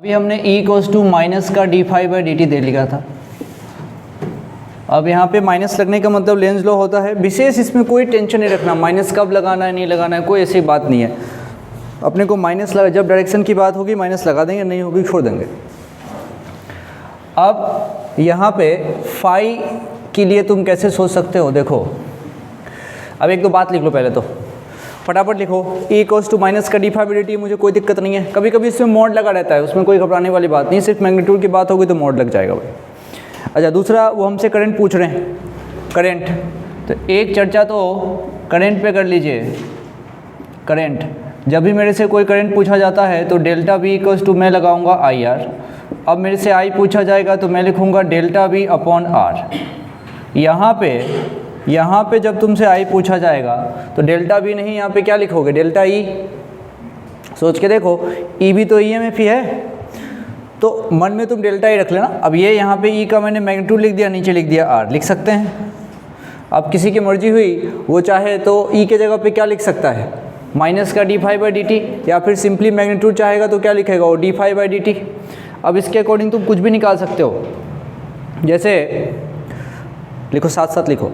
अभी हमने E equals to minus का d∅dt दे लिया था। अब यहाँ पे माइनस लगने का मतलब लेंज लॉ होता है। विशेष इसमें कोई टेंशन नहीं रखना, माइनस कब लगाना है नहीं लगाना है, कोई ऐसी बात नहीं है। अपने को माइनस लगा, जब डायरेक्शन की बात होगी माइनस लगा देंगे, नहीं होगी छोड़ देंगे। अब यहाँ पे फाई के लिए तुम कैसे सोच सकते हो, देखो अब एक दो बात लिख लो पहले तो, फटाफट लिखो। E इक्वल्स टू माइनस का d∅dt, मुझे कोई दिक्कत नहीं है। कभी कभी इसमें मोड लगा रहता है, उसमें कोई घबराने वाली बात नहीं, सिर्फ मैग्नीट्यूड की बात होगी तो मोड लग जाएगा भाई। अच्छा, दूसरा वो हमसे करंट पूछ रहे हैं, करंट, तो एक चर्चा तो करंट पे कर लीजिए। करंट, जब भी मेरे से कोई करंट पूछा जाता है तो डेल्टा V इक्वल्स टू मैं लगाऊंगा IR। अब मेरे से I पूछा जाएगा तो मैं लिखूंगा डेल्टा V अपॉन R। यहाँ पे जब तुमसे I पूछा जाएगा तो डेल्टा V नहीं, यहाँ पे क्या लिखोगे, डेल्टा E। सोच के देखो, E भी तो EMF ही है, तो मन में तुम डेल्टा E रख लेना। अब ये यहाँ पे E का मैंने मैग्नीट्यूड लिख दिया, नीचे लिख दिया R, लिख सकते हैं। अब किसी की मर्जी हुई, वो चाहे तो E के जगह पे क्या लिख सकता है, माइनस का d∅dt, या फिर सिंपली मैग्नीट्यूड चाहेगा तो क्या लिखेगा वो d∅dt। अब इसके अकॉर्डिंग तुम कुछ भी निकाल सकते हो, जैसे लिखो, साथ साथ लिखो,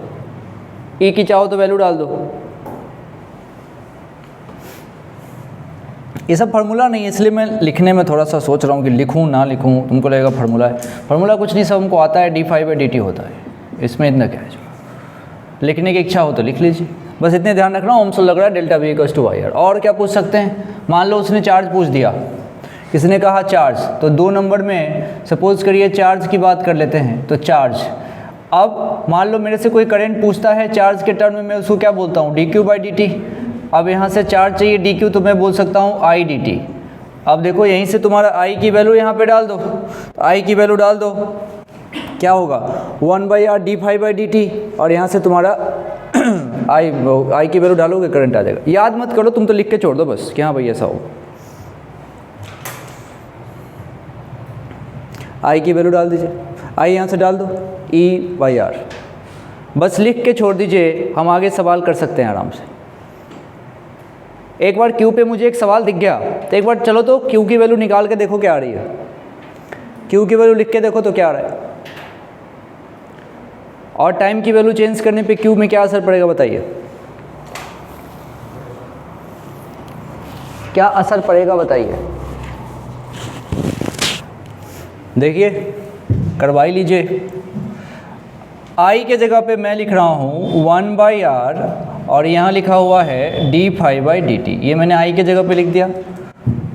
E की चाहो तो वैल्यू डाल दो। ये सब फार्मूला नहीं है, इसलिए मैं लिखने में थोड़ा सा सोच रहा हूँ कि लिखूँ ना लिखूँ। तुमको लगेगा फार्मूला है, फार्मूला कुछ नहीं, सब हमको आता है, d∅dt होता है, इसमें इतना क्या है। जो लिखने की इच्छा हो तो लिख लीजिए, बस इतने ध्यान रखना। ओम्स लॉ लग रहा है, delta V equals to IR। और क्या पूछ सकते हैं, मान लो उसने चार्ज पूछ दिया, किसने कहा चार्ज, तो 2 नंबर में सपोज करिए चार्ज की बात कर लेते हैं, तो चार्ज। अब मान लो मेरे से कोई करंट पूछता है चार्ज के टर्म में, मैं उसको क्या बोलता हूँ, dq/dt। अब यहाँ से चार्ज चाहिए dq, तो मैं बोल सकता हूँ I/dt। अब देखो यहीं से तुम्हारा I की वैल्यू यहाँ पे डाल दो, तो I की वैल्यू डाल दो, क्या होगा 1/r d∅dt, और यहाँ से तुम्हारा I की वैल्यू डालोगे, करंट आ जाएगा। याद मत करो, तुम तो लिख के छोड़ दो बस कि हाँ भाई ऐसा हो। I की वैल्यू डाल दीजिए, I यहाँ से डाल दो E/R, बस लिख के छोड़ दीजिए, हम आगे सवाल कर सकते हैं आराम से। एक बार Q पे मुझे एक सवाल दिख गया, तो एक बार चलो तो Q की वैल्यू निकाल के देखो क्या आ रही है। Q की वैल्यू लिख के देखो तो क्या आ रहा है, और टाइम की वैल्यू चेंज करने पे Q में क्या असर पड़ेगा बताइए, क्या असर पड़ेगा बताइए। देखिए करवा ही लीजिए। I के जगह पे मैं लिख रहा हूँ 1/r, और यहाँ लिखा हुआ है d∅dt, ये मैंने I के जगह पे लिख दिया।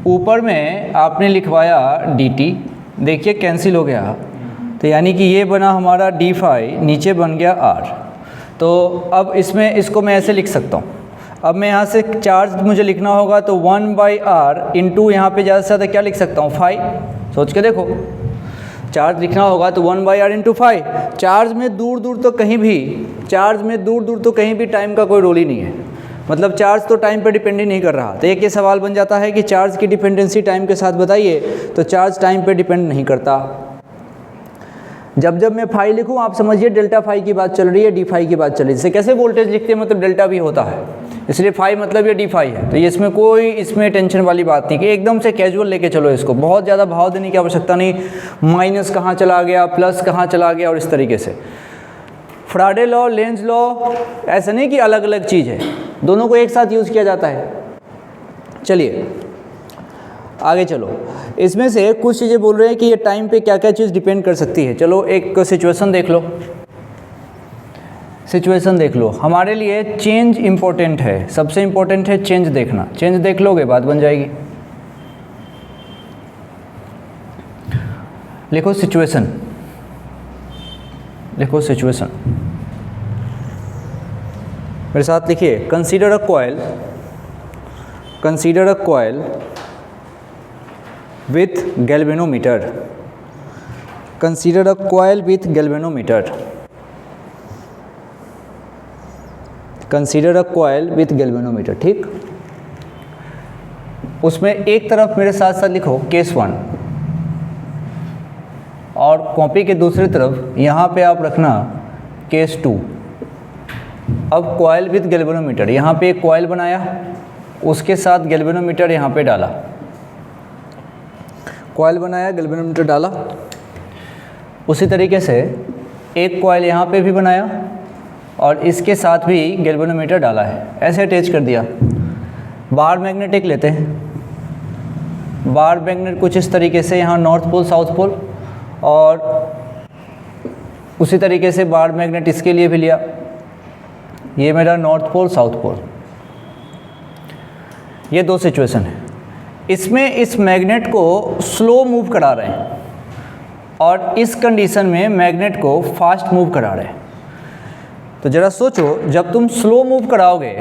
ऊपर में आपने लिखवाया dt, देखिए कैंसिल हो गया, तो यानी कि ये बना हमारा d∅, नीचे बन गया r। तो अब इसमें इसको मैं ऐसे लिख सकता हूँ। अब मैं यहाँ से चार्ज मुझे लिखना होगा, तो 1/r इंटू यहाँ पे ज़्यादा से ज़्यादा क्या लिख सकता हूँ, फाई। सोच के देखो, चार्ज लिखना होगा तो 1/r इंटू 5। चार्ज में दूर दूर तो कहीं भी टाइम का कोई रोल ही नहीं है, मतलब चार्ज तो टाइम पे डिपेंड ही नहीं कर रहा। तो एक ये सवाल बन जाता है कि चार्ज की डिपेंडेंसी टाइम के साथ बताइए, तो चार्ज टाइम पे डिपेंड नहीं करता। जब मैं फाई लिखूँ, आप समझिए डेल्टा फाई की बात चल रही है, d∅ की बात चल रही है। जैसे कैसे वोल्टेज लिखते हैं, मतलब डेल्टा V होता है, इसलिए फाई मतलब ये d∅ है। तो ये इसमें टेंशन वाली बात नहीं कि एकदम से कैजुअल लेके चलो इसको, बहुत ज़्यादा भाव देने की आवश्यकता नहीं। माइनस कहाँ चला गया, प्लस कहाँ चला गया, और इस तरीके से। फैराडे लॉ, लेंज लॉ, ऐसा नहीं कि अलग अलग चीज़ है, दोनों को एक साथ यूज़ किया जाता है। चलिए आगे चलो, इसमें से कुछ चीज़ें बोल रहे हैं कि ये टाइम पे क्या क्या चीज़ डिपेंड कर सकती है। चलो एक सिचुएशन देख लो, सिचुएशन देख लो। हमारे लिए चेंज इम्पोर्टेंट है, सबसे इम्पोर्टेंट है चेंज देखना। चेंज देख लोगे बात बन जाएगी। लिखो सिचुएशन, लिखो सिचुएशन, मेरे साथ लिखिए। Consider a coil, consider a coil with galvanometer, consider a coil with galvanometer, consider a coil with galvanometer। ठीक, उसमें एक तरफ मेरे साथ साथ लिखो केस 1, और कॉपी के दूसरी तरफ यहाँ पे आप रखना केस 2। अब कॉइल विथ गैल्वेनोमीटर, यहाँ पे एक कॉइल बनाया, उसके साथ गैल्वेनोमीटर यहाँ पे डाला। कॉइल बनाया, गैल्वेनोमीटर डाला, उसी तरीके से एक कॉइल यहाँ पे भी बनाया और इसके साथ भी गैल्वेनोमीटर डाला है, ऐसे अटैच कर दिया। बाहर मैग्नेट एक लेते हैं, बाहर मैग्नेट कुछ इस तरीके से, यहाँ नॉर्थ पोल साउथ पोल, और उसी तरीके से बाहर मैग्नेट इसके लिए भी लिया, ये मेरा नॉर्थ पोल साउथ पोल। ये दो सिचुएशन है। इसमें इस मैग्नेट को स्लो मूव करा रहे हैं और इस कंडीशन में मैग्नेट को फास्ट मूव करा रहे हैं। तो ज़रा सोचो, जब तुम स्लो मूव कराओगे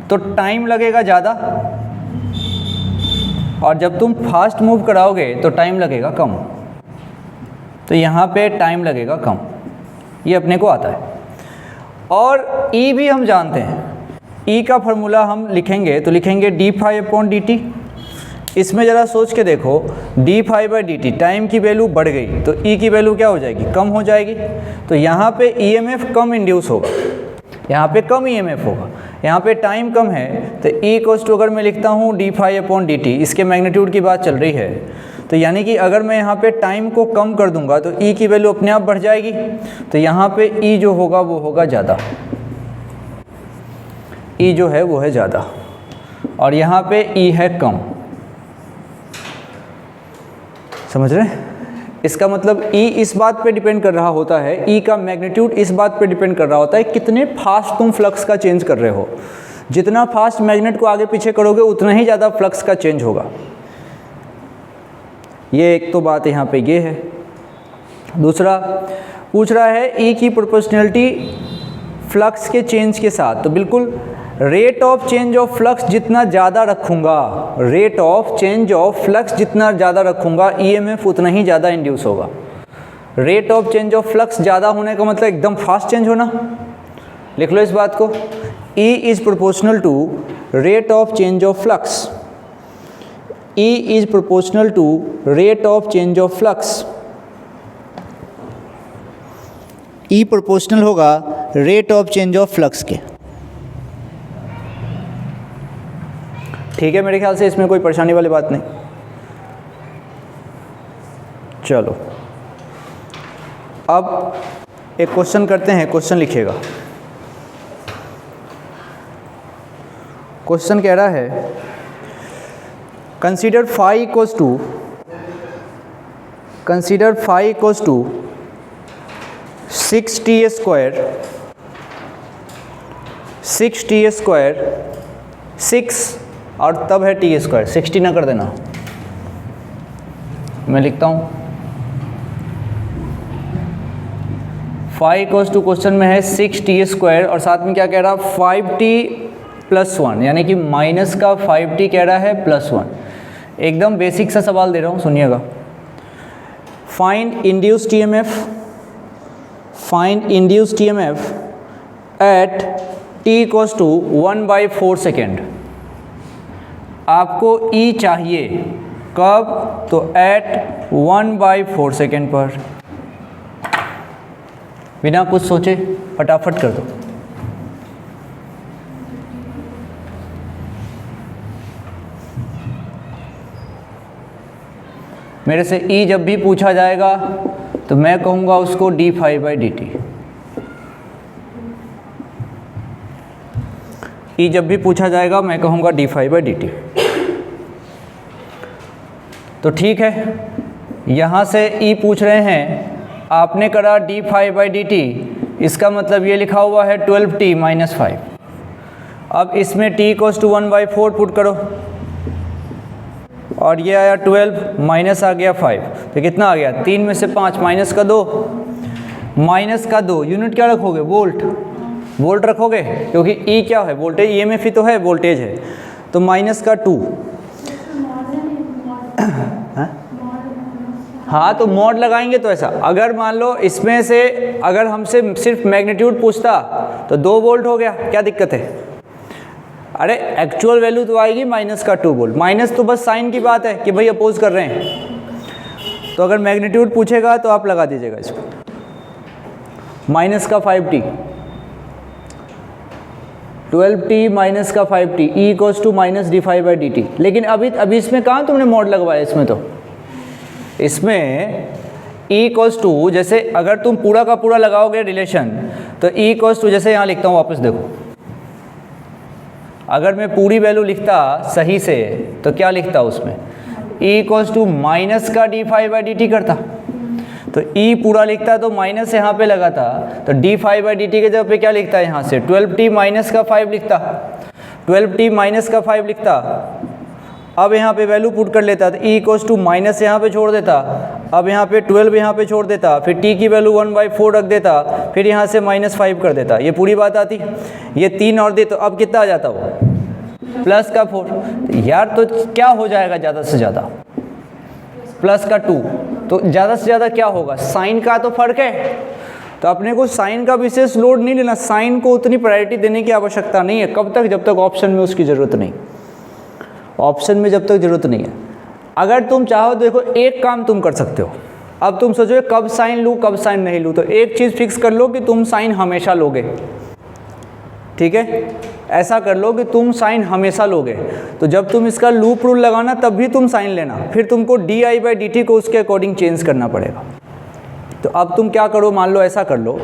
तो टाइम लगेगा ज़्यादा, और जब तुम फास्ट मूव कराओगे तो टाइम लगेगा कम। तो यहाँ पे टाइम लगेगा कम, ये अपने को आता है। और E भी हम जानते हैं, E का फार्मूला हम लिखेंगे तो लिखेंगे d∅/dt। इसमें ज़रा सोच के देखो, d∅/dt टाइम की वैल्यू बढ़ गई तो E की वैल्यू क्या हो जाएगी, कम हो जाएगी। तो यहाँ पे EMF कम इंड्यूस होगा, यहाँ पे कम EMF होगा, यहाँ पे टाइम कम है। तो E अगर मैं लिखता हूँ d∅/dt, इसके मैग्नीट्यूड की बात चल रही है, तो यानी कि अगर मैं यहाँ पे टाइम को कम कर दूंगा तो E की वैल्यू अपने आप बढ़ जाएगी। तो यहाँ पे E जो होगा वो होगा ज़्यादा, E जो है वो है ज़्यादा, और यहाँ पे E है कम। समझ रहे हैं? इसका मतलब E इस बात पे डिपेंड कर रहा होता है, E का मैग्नीट्यूड इस बात पे डिपेंड कर रहा होता है कितने फास्ट तुम फ्लक्स का चेंज कर रहे हो। जितना फास्ट मैग्नेट को आगे पीछे करोगे उतना ही ज़्यादा फ्लक्स का चेंज होगा। ये एक तो बात यहाँ पे ये है। दूसरा पूछ रहा है E की प्रोपोर्शनलिटी फ्लक्स के चेंज के साथ, तो बिल्कुल rate of change of flux जितना ज़्यादा रखूँगा, rate of change of flux जितना ज़्यादा रखूँगा EMF उतना ही ज़्यादा इंड्यूस होगा। Rate of change of flux ज़्यादा होने का मतलब एकदम फास्ट चेंज होना। लिख लो इस बात को, E is proportional to rate of change of flux. E is proportional to rate of change of flux। E proportional होगा rate of change of flux के। ठीक है, मेरे ख्याल से इसमें कोई परेशानी वाली बात नहीं। चलो अब एक क्वेश्चन करते हैं, क्वेश्चन लिखिएगा। क्वेश्चन कह रहा है consider phi equals to 6t square 6 और तब है t स्क्वायर, 60 ना कर देना, मैं लिखता हूँ phi equals to क्वेश्चन में है 6t स्क्वायर और साथ में क्या कह रहा, 5t+1, यानी कि माइनस का 5t कह रहा है +1। एकदम बेसिक सा सवाल दे रहा हूँ, सुनिएगा। Find induced EMF at t equals to 1/4 second. आपको E चाहिए कब, तो एट 1/4 सेकेंड पर। बिना कुछ सोचे फटाफट कर दो। मेरे से E जब भी पूछा जाएगा तो मैं कहूँगा उसको d∅/dt। E जब भी पूछा जाएगा मैं कहूँगा d∅/dt। तो ठीक है, यहाँ से E पूछ रहे हैं, आपने करा d∅/dt, इसका मतलब ये लिखा हुआ है 12t-5। अब इसमें t इक्वल्स टू 1/4 पुट करो और ये आया 12 माइनस आ गया 5, तो कितना आ गया, 3 में से 5 माइनस का 2 यूनिट क्या रखोगे, वोल्ट रखोगे, क्योंकि E क्या है, वोल्टेज, EMF ही तो है, वोल्टेज है, तो माइनस का 2। हाँ तो मॉड लगाएंगे तो ऐसा, अगर मान लो इसमें से अगर हमसे सिर्फ मैग्नीट्यूड पूछता तो 2 वोल्ट हो गया, क्या दिक्कत है। अरे एक्चुअल वैल्यू तो आएगी माइनस का 2 वोल्ट, माइनस तो बस साइन की बात है कि भाई अपोज कर रहे हैं। तो अगर मैग्नीट्यूड पूछेगा तो आप लगा दीजिएगा इसको, माइनस का 5t, 12t माइनस का 5t, E equals to minus d∅/dt। लेकिन अभी इसमें कहाँ तुमने मॉड लगवाया, इसमें तो इसमें E इक्वल्स टू, जैसे अगर तुम पूरा का पूरा लगाओगे रिलेशन तो E इक्वल्स टू, जैसे यहाँ लिखता हूँ वापस देखो, अगर मैं पूरी वैल्यू लिखता सही से तो क्या लिखता उसमें, E इक्वल्स टू माइनस का d5/dt करता। तो E पूरा लिखता तो माइनस यहाँ पे लगा था, तो d5/dt के जगह पे क्या लिखता है यहाँ से 12t माइनस का 5 लिखता, 12t माइनस का 5 लिखता। अब यहाँ पे वैल्यू पुट कर लेता, तो E इक्वल्स टू माइनस यहाँ पे छोड़ देता, अब यहाँ पे 12 यहाँ पे छोड़ देता, फिर t की वैल्यू 1/4 रख देता, फिर यहाँ से -5 कर देता। ये पूरी बात आती, ये 3 और दे तो अब कितना आ जाता वो प्लस का 4। तो यार तो क्या हो जाएगा ज़्यादा से ज़्यादा प्लस का 2, तो ज़्यादा से ज़्यादा क्या होगा, साइन का तो फर्क है। तो अपने को साइन का विशेष लोड नहीं लेना, साइन को उतनी प्रायोरिटी देने की आवश्यकता नहीं है। कब तक, जब तक ऑप्शन में उसकी ज़रूरत नहीं, ऑप्शन में जब तक ज़रूरत नहीं है। अगर तुम चाहो देखो एक काम तुम कर सकते हो, अब तुम सोचो कब साइन लूँ कब साइन नहीं लूँ, तो एक चीज़ फिक्स कर लो कि तुम साइन हमेशा लोगे, ठीक है, ऐसा कर लो कि तुम साइन हमेशा लोगे। तो जब तुम इसका लूप रूल लगाना तब भी तुम साइन लेना, फिर तुमको di/dt को उसके अकॉर्डिंग चेंज करना पड़ेगा। तो अब तुम क्या करो, मान लो ऐसा कर लो,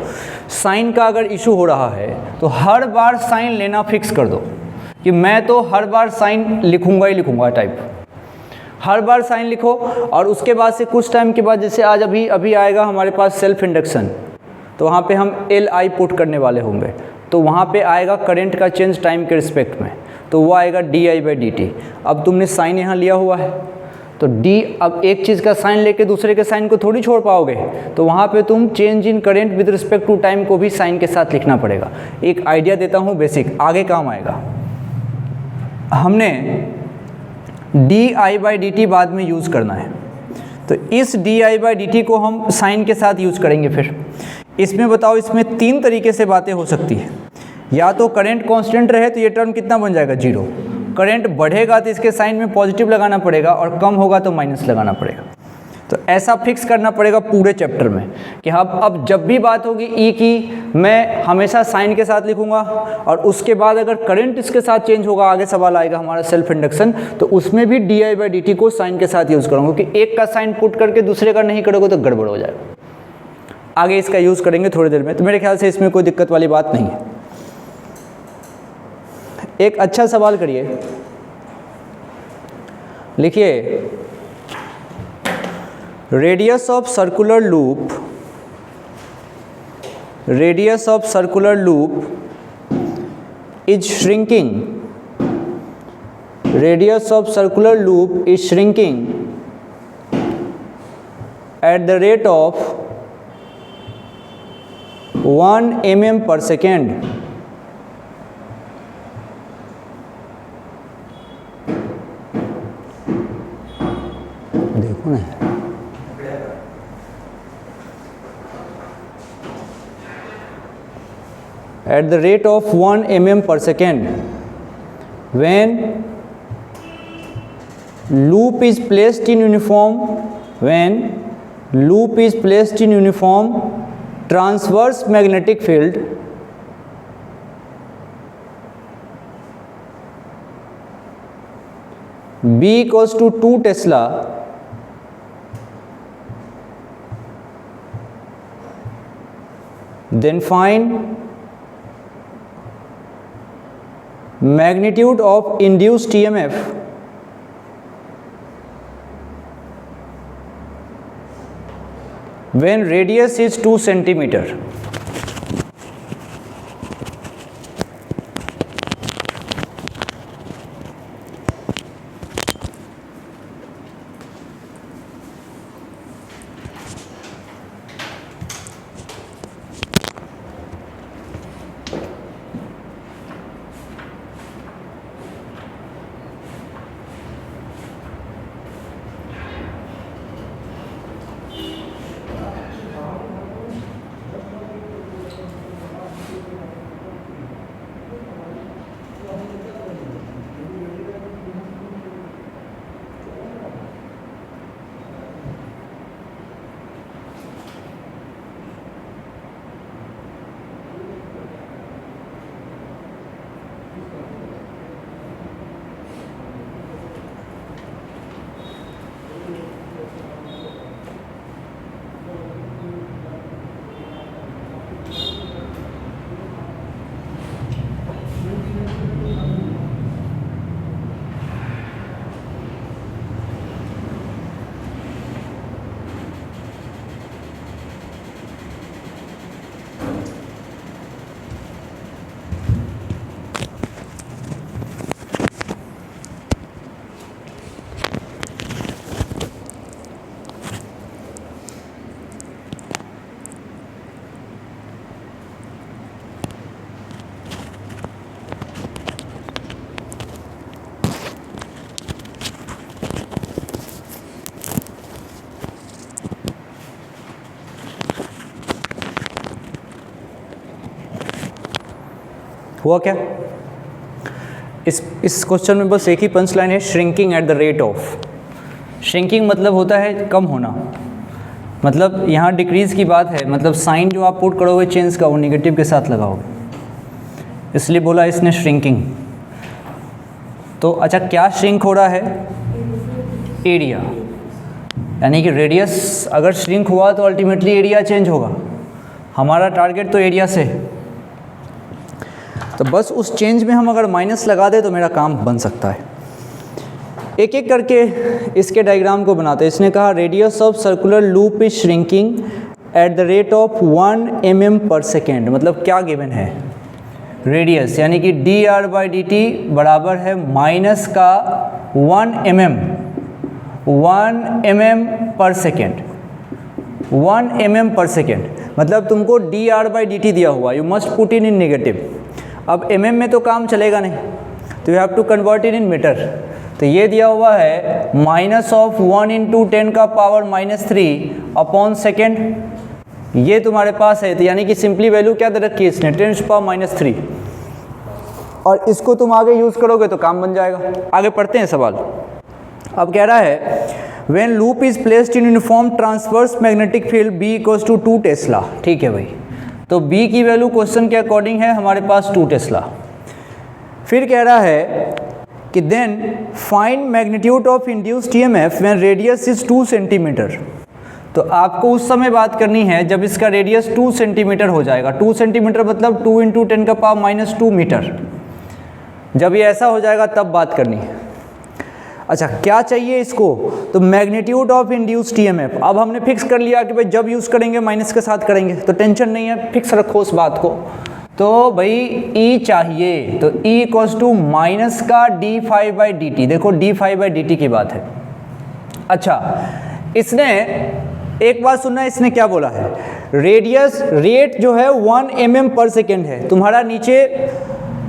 साइन का अगर इशू हो रहा है तो हर बार साइन लेना फिक्स कर दो कि मैं तो हर बार साइन लिखूंगा ही लिखूंगा टाइप, हर बार साइन लिखो। और उसके बाद से कुछ टाइम के बाद, जैसे आज अभी आएगा हमारे पास सेल्फ इंडक्शन, तो वहाँ पे हम Li पुट करने वाले होंगे, तो वहाँ पे आएगा करंट का चेंज टाइम के रिस्पेक्ट में, तो वो आएगा di/dt। अब तुमने साइन यहाँ लिया हुआ है तो d, अब एक चीज़ का साइन लेके दूसरे के साइन को थोड़ी छोड़ पाओगे, तो वहाँ पे तुम change in current with respect to time को भी साइन के साथ लिखना पड़ेगा। एक आइडिया देता हूँ बेसिक, आगे काम आएगा। हमने di/dt बाद में यूज़ करना है, तो इस di/dt को हम साइन के साथ यूज़ करेंगे। फिर इसमें बताओ, इसमें 3 तरीके से बातें हो सकती है। या तो करंट कांस्टेंट रहे तो ये टर्म कितना बन जाएगा 0, करंट बढ़ेगा तो इसके साइन में पॉजिटिव लगाना पड़ेगा, और कम होगा तो माइनस लगाना पड़ेगा। तो ऐसा फिक्स करना पड़ेगा पूरे चैप्टर में कि अब जब भी बात होगी ई की, मैं हमेशा साइन के साथ लिखूंगा, और उसके बाद अगर करंट इसके साथ चेंज होगा, आगे सवाल आएगा हमारा सेल्फ इंडक्शन, तो उसमें भी di/dt को साइन के साथ यूज़ करूँगा, क्योंकि एक का साइन पुट करके दूसरे का नहीं करोगे तो गड़बड़ हो जाएगा। आगे इसका यूज़ करेंगे थोड़ी देर में, तो मेरे ख्याल से इसमें कोई दिक्कत वाली बात नहीं है। एक अच्छा सवाल करिए, लिखिए radius of circular loop is shrinking, radius of circular loop is shrinking at the rate of 1 mm per second. देखो ना, at the rate of 1 mm per second, when loop is placed in uniform transverse magnetic field, B equals to 2 Tesla, then find magnitude of induced EMF when radius is 2 centimeter. हुआ क्या? इस question में बस एक ही punch line है, shrinking at the rate of. Shrinking मतलब होता है कम होना, मतलब यहाँ डिक्रीज़ की बात है, मतलब साइन जो आप पुट करोगे चेंज का वो निगेटिव के साथ लगाओगे, इसलिए बोला इसने श्रिंकिंग। तो अच्छा क्या श्रिंक हो रहा है? एरिया, यानी कि रेडियस अगर श्रिंक हुआ तो अल्टीमेटली एरिया चेंज होगा। हमारा टारगेट तो एरिया से, तो बस उस चेंज में हम अगर माइनस लगा दें तो मेरा काम बन सकता है। एक एक करके इसके डायग्राम को बनाते हैं। इसने कहा radius of circular loop is shrinking at the rate of 1 mm पर सेकेंड। मतलब क्या गिवन है? रेडियस यानी कि dr/dt बराबर है माइनस का 1 mm पर सेकेंड। 1 mm पर सेकेंड मतलब तुमको dr/dt दिया हुआ, you must put in negative. अब mm में तो काम चलेगा नहीं, तो you have to convert in metre. तो ये दिया हुआ है माइनस ऑफ 1 × 10⁻³ अपॉन सेकेंड, ये तुम्हारे पास है। तो यानी कि सिंपली वैल्यू क्या दे रखी है इसने? 10⁻³ और इसको तुम आगे यूज़ करोगे तो काम बन जाएगा। आगे पढ़ते हैं सवाल। अब कह रहा है when loop is placed in uniform transverse magnetic field B = 2 Tesla. ठीक है भाई, तो B की वैल्यू क्वेश्चन के अकॉर्डिंग है हमारे पास 2 टेस्ला। फिर कह रहा है कि then find magnitude of induced EMF when radius is 2 centimetre. तो आपको उस समय बात करनी है जब इसका रेडियस 2 सेंटीमीटर हो जाएगा। 2 सेंटीमीटर मतलब 2 × 10⁻² मीटर। जब ये ऐसा हो जाएगा तब बात करनी है। अच्छा क्या चाहिए इसको? तो मैग्नीट्यूड ऑफ इंड्यूस्ड EMF। अब हमने फिक्स कर लिया कि भाई जब यूज़ करेंगे माइनस के साथ करेंगे, तो टेंशन नहीं है, फिक्स रखो उस बात को। तो भाई E चाहिए, तो E = माइनस का d∅/dt। देखो d∅/dt की बात है। अच्छा इसने एक बात सुनना, इसने क्या बोला है? रेडियस रेट जो है 1 mm पर सेकेंड है। तुम्हारा नीचे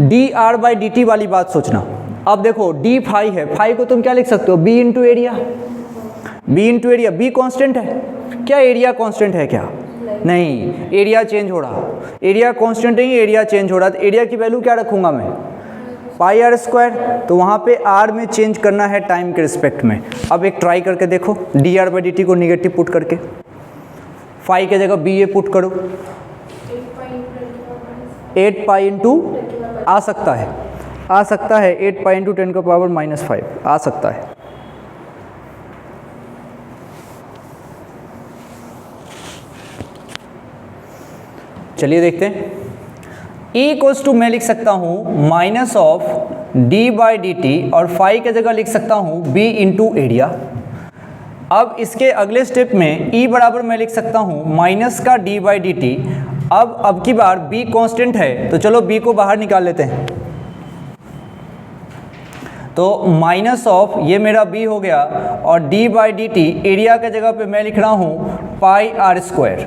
dr/dt वाली बात सोचना। अब देखो d∅ है, फाई को तुम क्या लिख सकते हो? b × area. b कांस्टेंट है क्या? एरिया कांस्टेंट है क्या? नहीं, एरिया चेंज हो रहा। एरिया कांस्टेंट नहीं, एरिया चेंज हो रहा। तो एरिया की वैल्यू क्या रखूंगा मैं? πr²। तो वहाँ पे r में चेंज करना है टाइम के रिस्पेक्ट में। अब एक ट्राई करके देखो, dr/dt को निगेटिव पुट करके, फाई के जगह b पुट करो, 8π आ सकता है, 8π × 10⁻⁵ आ सकता है। चलिए देखते हैं। E मैं लिख सकता हूँ माइनस ऑफ d/dt और फाई के जगह लिख सकता हूँ b × एरिया। अब इसके अगले स्टेप में E बराबर मैं लिख सकता हूँ माइनस का d/dt। अब की बार b कांस्टेंट है, तो चलो b को बाहर निकाल लेते हैं। तो माइनस ऑफ ये मेरा b हो गया और d/dt एरिया के जगह पे मैं लिख रहा हूँ πr²।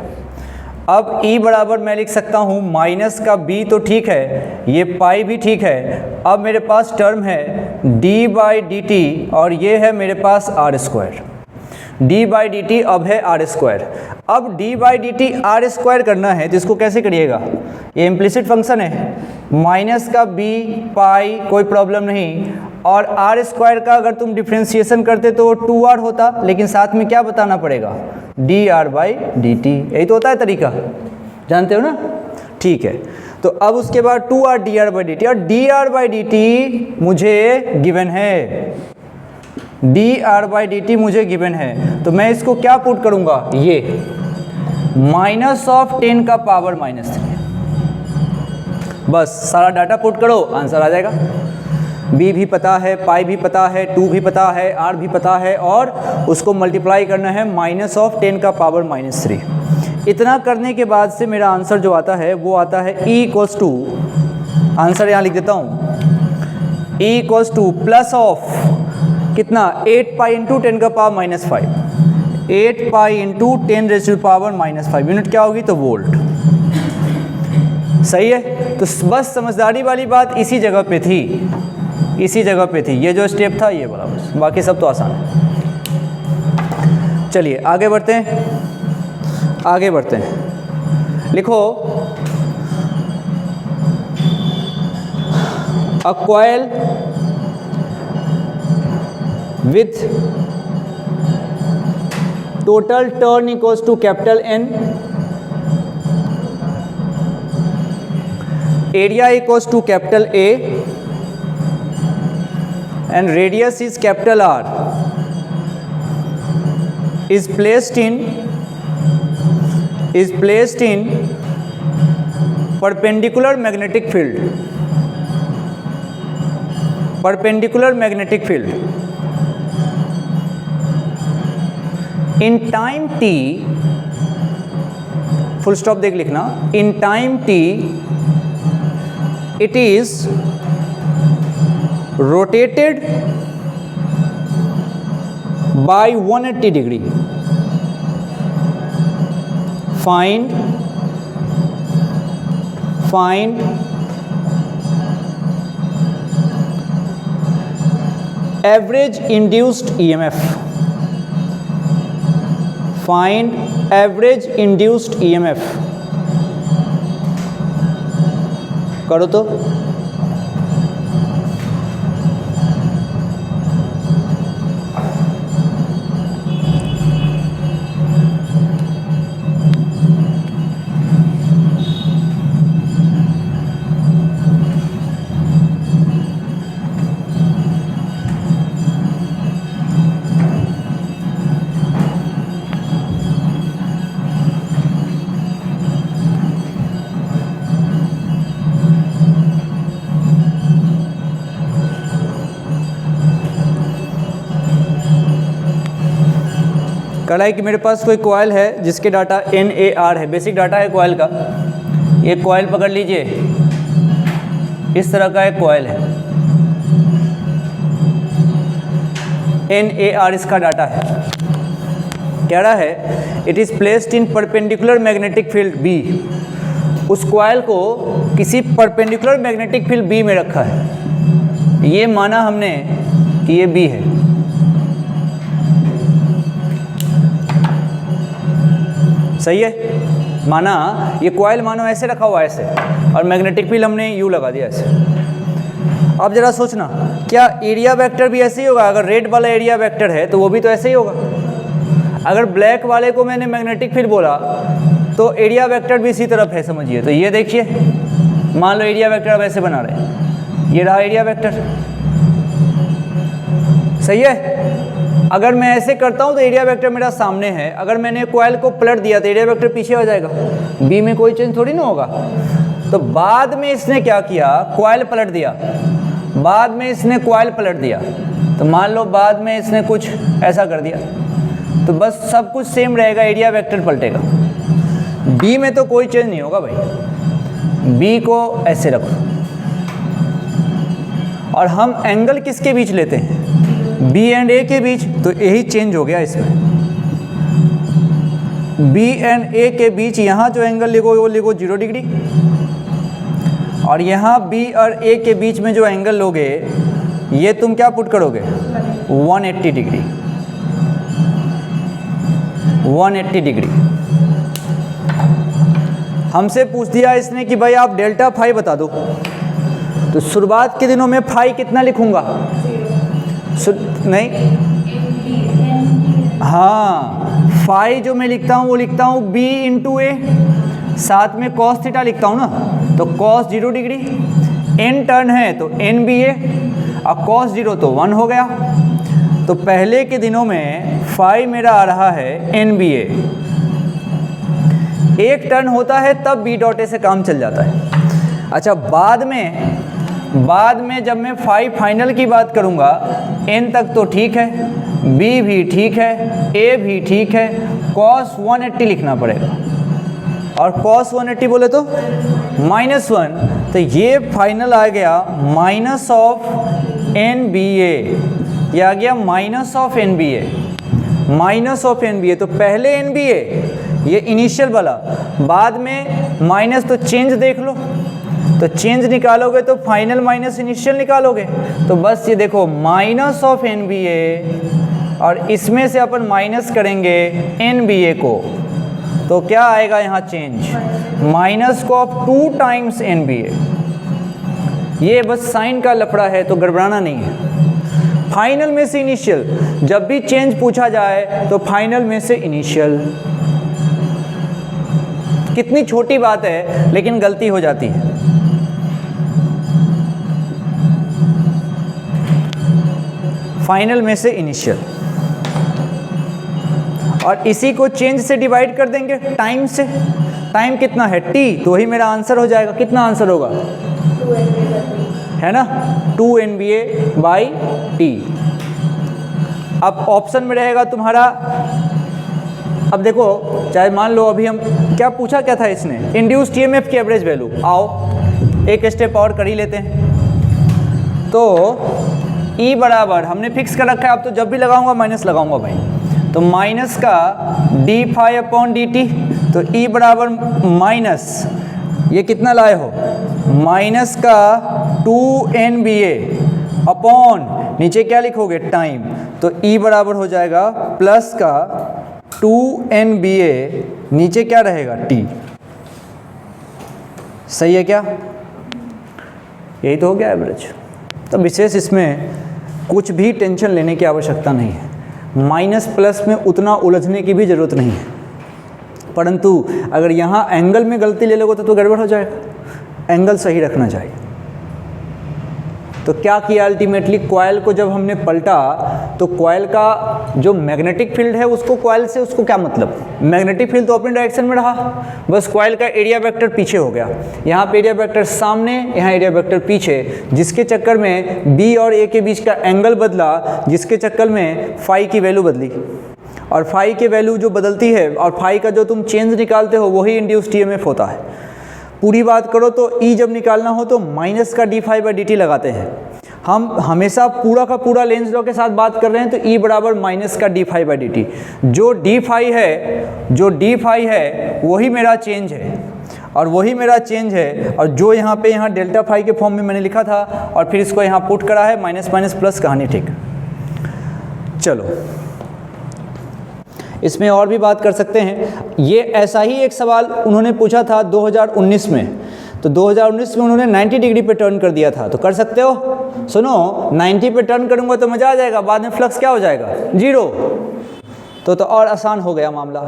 अब E बराबर मैं लिख सकता हूँ माइनस का b तो ठीक है, ये पाई भी ठीक है। अब मेरे पास टर्म है d/dt और ये है मेरे पास r²। d/dt अब है r²। अब d/dt r² करना है तो इसको कैसे करिएगा? ये इम्प्लिसिट फंक्शन है, माइनस का b पाई कोई प्रॉब्लम नहीं, और r² का अगर तुम डिफ्रेंशिएशन करते तो 2r होता, लेकिन साथ में क्या बताना पड़ेगा? dr/dt। यही तो होता है तरीका, जानते हो ना? ठीक है, तो अब उसके बाद 2r dr/dt, और dr/dt मुझे गिवन है, dr/dt मुझे गिवन है। तो मैं इसको क्या पुट करूंगा? ये माइनस ऑफ 10⁻⁻3। बस सारा डाटा पुट करो, आंसर आ जाएगा। b भी पता है, पाई भी पता है, 2 भी पता है, r भी पता है, और उसको मल्टीप्लाई करना है माइनस ऑफ 10⁻⁻3। इतना करने के बाद से मेरा आंसर जो आता है वो आता है E आंसर यहाँ लिख देता हूँ, E प्लस ऑफ कितना? 8π × 10⁻⁻5। 8π × 10⁻⁻5 यूनिट क्या होगी? तो वोल्ट। सही है। तो बस समझदारी वाली बात इसी जगह पे थी, इसी जगह पे थी। ये जो स्टेप था ये वाला, बस बाकी सब तो आसान है। चलिए आगे बढ़ते हैं, आगे बढ़ते हैं। लिखो a coil with total turn equals to capital N, area equals to capital A, and radius is capital R, is placed in perpendicular magnetic field. Perpendicular magnetic field. In time t, full stop देख लिखना, in time t it is rotated by 180 degree. Find average induced EMF. Find average induced EMF. करो तो। कढ़ाई कि मेरे पास कोई coil है जिसके डाटा NAR है, बेसिक डाटा है कॉइल का। ये कॉइल पकड़ लीजिए, इस तरह का एक कॉइल है, NAR इसका डाटा है। कह रहा है it is placed in perpendicular magnetic field B। उस कॉइल को किसी परपेंडिकुलर मैग्नेटिक फील्ड B में रखा है। ये माना हमने कि ये B है। सही है, माना ये कॉइल मानो ऐसे रखा हुआ है ऐसे, और मैग्नेटिक फील्ड हमने यू लगा दिया ऐसे। अब जरा सोचना, क्या एरिया वेक्टर भी ऐसे ही होगा? अगर रेड वाला एरिया वेक्टर है तो वो भी तो ऐसे ही होगा। अगर ब्लैक वाले को मैंने मैग्नेटिक फील्ड बोला तो एरिया वेक्टर भी इसी तरफ है, समझिए। तो ये देखिए, मान लो एरिया वेक्टर अब ऐसे बना रहे हैं, ये रहा एरिया वेक्टर। सही है। अगर मैं ऐसे करता हूं तो एरिया वेक्टर मेरा सामने है, अगर मैंने कॉइल को पलट दिया तो एरिया वेक्टर पीछे हो जाएगा, बी में कोई चेंज थोड़ी ना होगा। तो बाद में इसने क्या किया, कॉइल पलट दिया। बाद में इसने कॉइल पलट दिया, तो मान लो बाद में इसने कुछ ऐसा कर दिया, तो बस सब कुछ सेम रहेगा, एरिया वेक्टर पलटेगा। बी में तो कोई चेंज नहीं होगा भाई, बी को ऐसे रखो। और हम एंगल किसके बीच लेते हैं? बी एंड ए के बीच, तो यही चेंज हो गया इसमें। बी एंड ए के बीच यहाँ जो एंगल लिखो वो लिखो 0 डिग्री, और यहाँ बी और ए के बीच में जो एंगल लोगे ये तुम क्या पुट करोगे? 180 डिग्री। 180 डिग्री। हमसे पूछ दिया इसने कि भाई आप डेल्टा फाई बता दो, तो शुरुआत के दिनों में फाई कितना लिखूंगा? नहीं, हाँ, फाई जो मैं लिखता हूँ वो लिखता हूँ b इंटू ए, साथ में कॉस थीटा लिखता हूँ ना, तो कॉस 0 डिग्री। n टर्न है तो n भी ए, और कॉस 0 तो 1 हो गया। तो पहले के दिनों में फाई मेरा आ रहा है n बी ए। एक टर्न होता है तब b डॉट ए से काम चल जाता है। अच्छा, बाद में जब मैं फाई फाइनल की बात करूंगा, n तक तो ठीक है, b भी ठीक है, a भी ठीक है, cos 180 लिखना पड़ेगा। और cos 180 बोले तो -1, तो ये फाइनल आ गया माइनस ऑफ NBA, ये आ गया minus of NBA, minus of NBA। तो पहले NBA ये इनिशियल वाला, बाद में माइनस, तो चेंज देख लो, तो चेंज निकालोगे तो फाइनल माइनस इनिशियल निकालोगे, तो बस ये देखो माइनस ऑफ NBA, और इसमें से अपन माइनस करेंगे NBA को, तो क्या आएगा यहाँ चेंज? माइनस को ऑफ 2 टाइम्स NBA। ये बस साइन का लफड़ा है, तो गड़बड़ाना नहीं है। फाइनल में से इनिशियल, जब भी चेंज पूछा जाए तो फाइनल में से इनिशियल। कितनी छोटी बात है लेकिन गलती हो जाती है। फाइनल में से इनिशियल, और इसी को चेंज से डिवाइड कर देंगे टाइम से। टाइम कितना है t, तो वही मेरा आंसर हो जाएगा। कितना आंसर होगा, है ना, 2nba/t। अब ऑप्शन में रहेगा तुम्हारा, अब देखो चाहे मान लो अभी हम क्या पूछा, क्या था इसने, इंड्यूस्ड ईएमएफ की एवरेज वैल्यू। आओ एक स्टेप और कर ही लेते हैं। तो E बराबर हमने फिक्स कर रखा है, अब तो जब भी लगाऊंगा माइनस लगाऊंगा भाई, तो माइनस का d∅/dt, तो E बराबर माइनस, ये कितना लाए हो, माइनस का 2nba अपॉन नीचे क्या लिखोगे, टाइम, तो E बराबर हो जाएगा प्लस का 2nba, नीचे क्या रहेगा, t। सही है क्या, यही तो हो गया एवरेज। तो विशेष इसमें कुछ भी टेंशन लेने की आवश्यकता नहीं है, माइनस प्लस में उतना उलझने की भी ज़रूरत नहीं है। परंतु अगर यहाँ एंगल में गलती ले लोगे तो गड़बड़ हो जाएगा, एंगल सही रखना चाहिए। तो क्या किया अल्टीमेटली, कॉइल को जब हमने पलटा तो कॉइल का जो मैग्नेटिक फील्ड है उसको, कॉइल से उसको क्या मतलब, मैग्नेटिक फील्ड तो अपने डायरेक्शन में रहा, बस कॉइल का एरिया वेक्टर पीछे हो गया। यहाँ पे एरिया वेक्टर सामने, यहाँ एरिया वेक्टर पीछे, जिसके चक्कर में बी और ए के बीच का एंगल बदला, जिसके चक्कर में फाई की वैल्यू बदली। और फाई की वैल्यू जो बदलती है और फाई का जो तुम चेंज निकालते हो वही इंड्यूस्ड ईएमएफ होता है। पूरी बात करो तो E जब निकालना हो तो माइनस का d∅/dt लगाते हैं। हम हमेशा पूरा का पूरा लेंज लॉ के साथ बात कर रहे हैं, तो E बराबर माइनस का d∅/dt। जो d∅ है वही मेरा चेंज है, और वही मेरा चेंज है, और जो यहाँ पे यहाँ डेल्टा फाई के फॉर्म में मैंने लिखा था और फिर इसको यहाँ पुट करा है, माइनस माइनस प्लस कहानी ठीक। चलो इसमें और भी बात कर सकते हैं। ये ऐसा ही एक सवाल उन्होंने पूछा था 2019 में, तो 2019 में उन्होंने 90 डिग्री पे टर्न कर दिया था, तो कर सकते हो। सुनो 90 पे टर्न करूंगा तो मज़ा आ जाएगा, बाद में फ्लक्स क्या हो जाएगा, 0। तो और आसान हो गया मामला।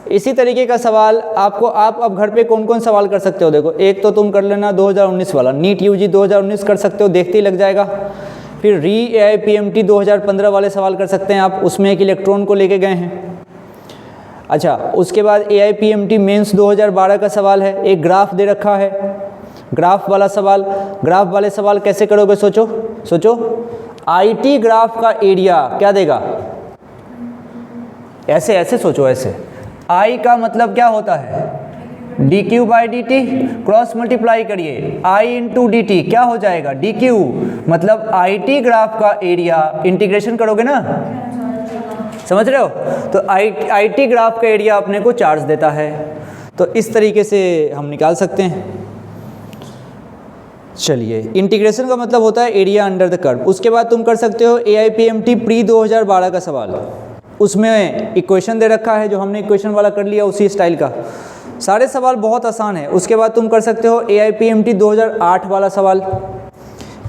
इसी तरीके का सवाल आपको, आप अब घर पे कौन कौन सवाल कर सकते हो, देखो एक तो तुम कर लेना 2019 वाला, नीट यूजी 2019 कर सकते हो, देखते ही लग जाएगा। फिर री AIPMT 2015 वाले सवाल कर सकते हैं आप, उसमें एक इलेक्ट्रॉन को लेके गए हैं। अच्छा, उसके बाद AIPMT मेंस 2012 का सवाल है, एक ग्राफ दे रखा है, ग्राफ वाला सवाल। ग्राफ वाले सवाल कैसे करोगे, सोचो IT ग्राफ का एरिया क्या देगा, ऐसे सोचो, ऐसे I का मतलब क्या होता है, dq/dt, क्रॉस मल्टीप्लाई करिए I इंटू dt, क्या हो जाएगा, dq, मतलब IT ग्राफ का एरिया, इंटीग्रेशन करोगे ना, समझ रहे हो, तो IT ग्राफ का एरिया अपने को चार्ज देता है। तो इस तरीके से हम निकाल सकते हैं। चलिए, इंटीग्रेशन का मतलब होता है एरिया अंडर द कर्व। उसके बाद तुम कर सकते हो AIPMT प्री 2012 का सवाल, उसमें इक्वेशन दे रखा है, जो हमने इक्वेशन वाला कर लिया उसी स्टाइल का। सारे सवाल बहुत आसान है। उसके बाद तुम कर सकते हो AIPMT 2008 वाला सवाल,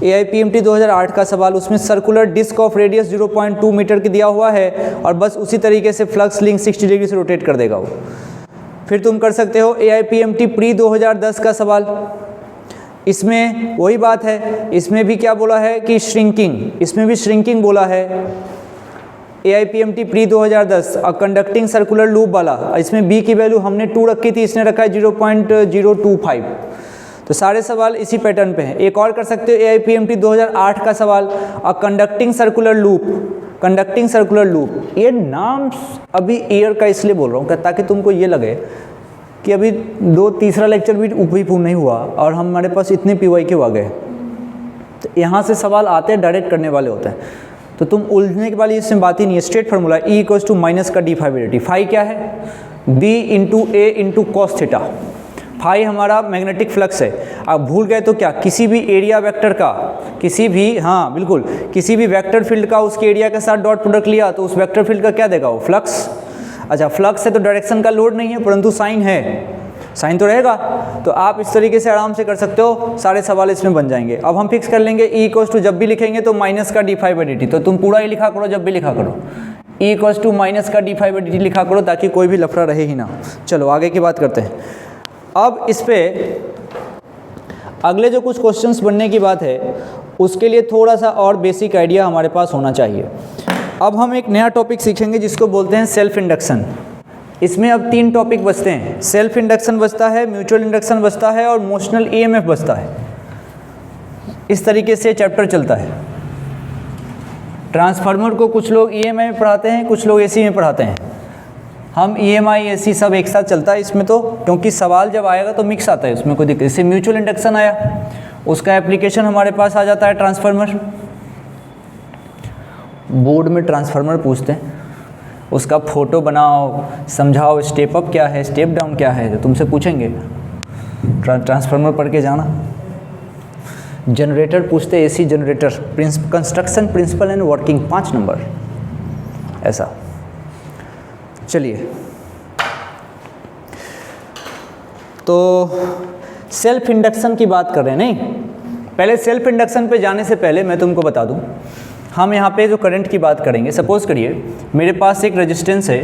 AIPMT 2008 का सवाल, उसमें circular disc of radius 0.2 metre की दिया हुआ है, और बस उसी तरीके से फ्लक्स लिंक 60 डिग्री से रोटेट कर देगा वो। फिर तुम कर सकते हो AIPMT प्री 2010 का सवाल, इसमें वही बात है, इसमें भी क्या बोला है कि श्रिंकिंग, इसमें भी श्रिंकिंग बोला है। AIPMT प्री 2010 और कंडक्टिंग सर्कुलर लूप वाला, इसमें B की वैल्यू हमने 2 रखी थी, इसने रखा है 0.025। तो सारे सवाल इसी पैटर्न पे हैं। एक और कर सकते हो AIPMT 2008 का सवाल, और कंडक्टिंग सर्कुलर लूप। ये नाम अभी ईयर का इसलिए बोल रहा हूँ ताकि तुमको ये लगे कि अभी तीसरा लेक्चर भी पूर्ण नहीं हुआ और हमारे पास इतने PYQ आ गए। तो यहाँ से सवाल आते हैं, डायरेक्ट करने वाले होते हैं, तो तुम उलझने के वाली इसमें बात ही नहीं है। स्ट्रेट फार्मूला E = माइनस का d∅/dt। फाई क्या है, B × A × cos theta. Phi हमारा मैग्नेटिक फ्लक्स है। आप भूल गए तो क्या, किसी भी एरिया वेक्टर का, किसी भी वेक्टर फील्ड का उसके एरिया के साथ डॉट प्रोडक्ट लिया तो उस वेक्टर फील्ड का क्या देगा वो, फ्लक्स। अच्छा, फ्लक्स है तो डायरेक्शन का लोड नहीं है, परंतु साइन है। साइन तो रहेगा। तो आप इस तरीके से आराम से कर सकते हो, सारे सवाल इसमें बन जाएंगे। अब हम फिक्स कर लेंगे ई इक्वल्स टू, जब भी लिखेंगे तो माइनस का d5/dt, तो तुम पूरा ही लिखा करो जब भी लिखा करो, ई इक्वल्स टू माइनस का d5/dt लिखा करो, ताकि कोई भी लफड़ा रहे ही ना। चलो आगे की बात करते हैं। अब इस पे अगले जो कुछ क्वेश्चंस बनने की बात है, उसके लिए थोड़ा सा और बेसिक आइडिया हमारे पास होना चाहिए। अब हम एक नया टॉपिक सीखेंगे जिसको बोलते हैं सेल्फ इंडक्शन। इसमें अब 3 टॉपिक बचते हैं, सेल्फ इंडक्शन बचता है, म्यूचुअल इंडक्शन बचता है और मोशनल ईएमएफ बचता है। इस तरीके से चैप्टर चलता है। ट्रांसफार्मर को कुछ लोग ईएमआई में पढ़ाते हैं, कुछ लोग एसी में पढ़ाते हैं। हम ईएमआई एसी सब एक साथ चलता है इसमें, तो क्योंकि सवाल जब आएगा तो मिक्स आता है, उसमें कोई दिक्कत। जैसे म्यूचुअल इंडक्शन आया, उसका एप्लीकेशन हमारे पास आ जाता है ट्रांसफार्मर। बोर्ड में ट्रांसफार्मर पूछते हैं, उसका फोटो बनाओ, समझाओ स्टेप अप क्या है, स्टेप डाउन क्या है, तो तुमसे पूछेंगे। ट्रांसफार्मर पढ़ के जाना। जनरेटर पूछते, AC generator, construction principle and working, 5 number ऐसा। चलिए, तो सेल्फ इंडक्शन की बात कर रहे हैं। नहीं, पहले सेल्फ इंडक्शन पे जाने से पहले मैं तुमको बता दूं, हम यहाँ पे जो करंट की बात करेंगे, सपोज़ करिए मेरे पास एक रेजिस्टेंस है,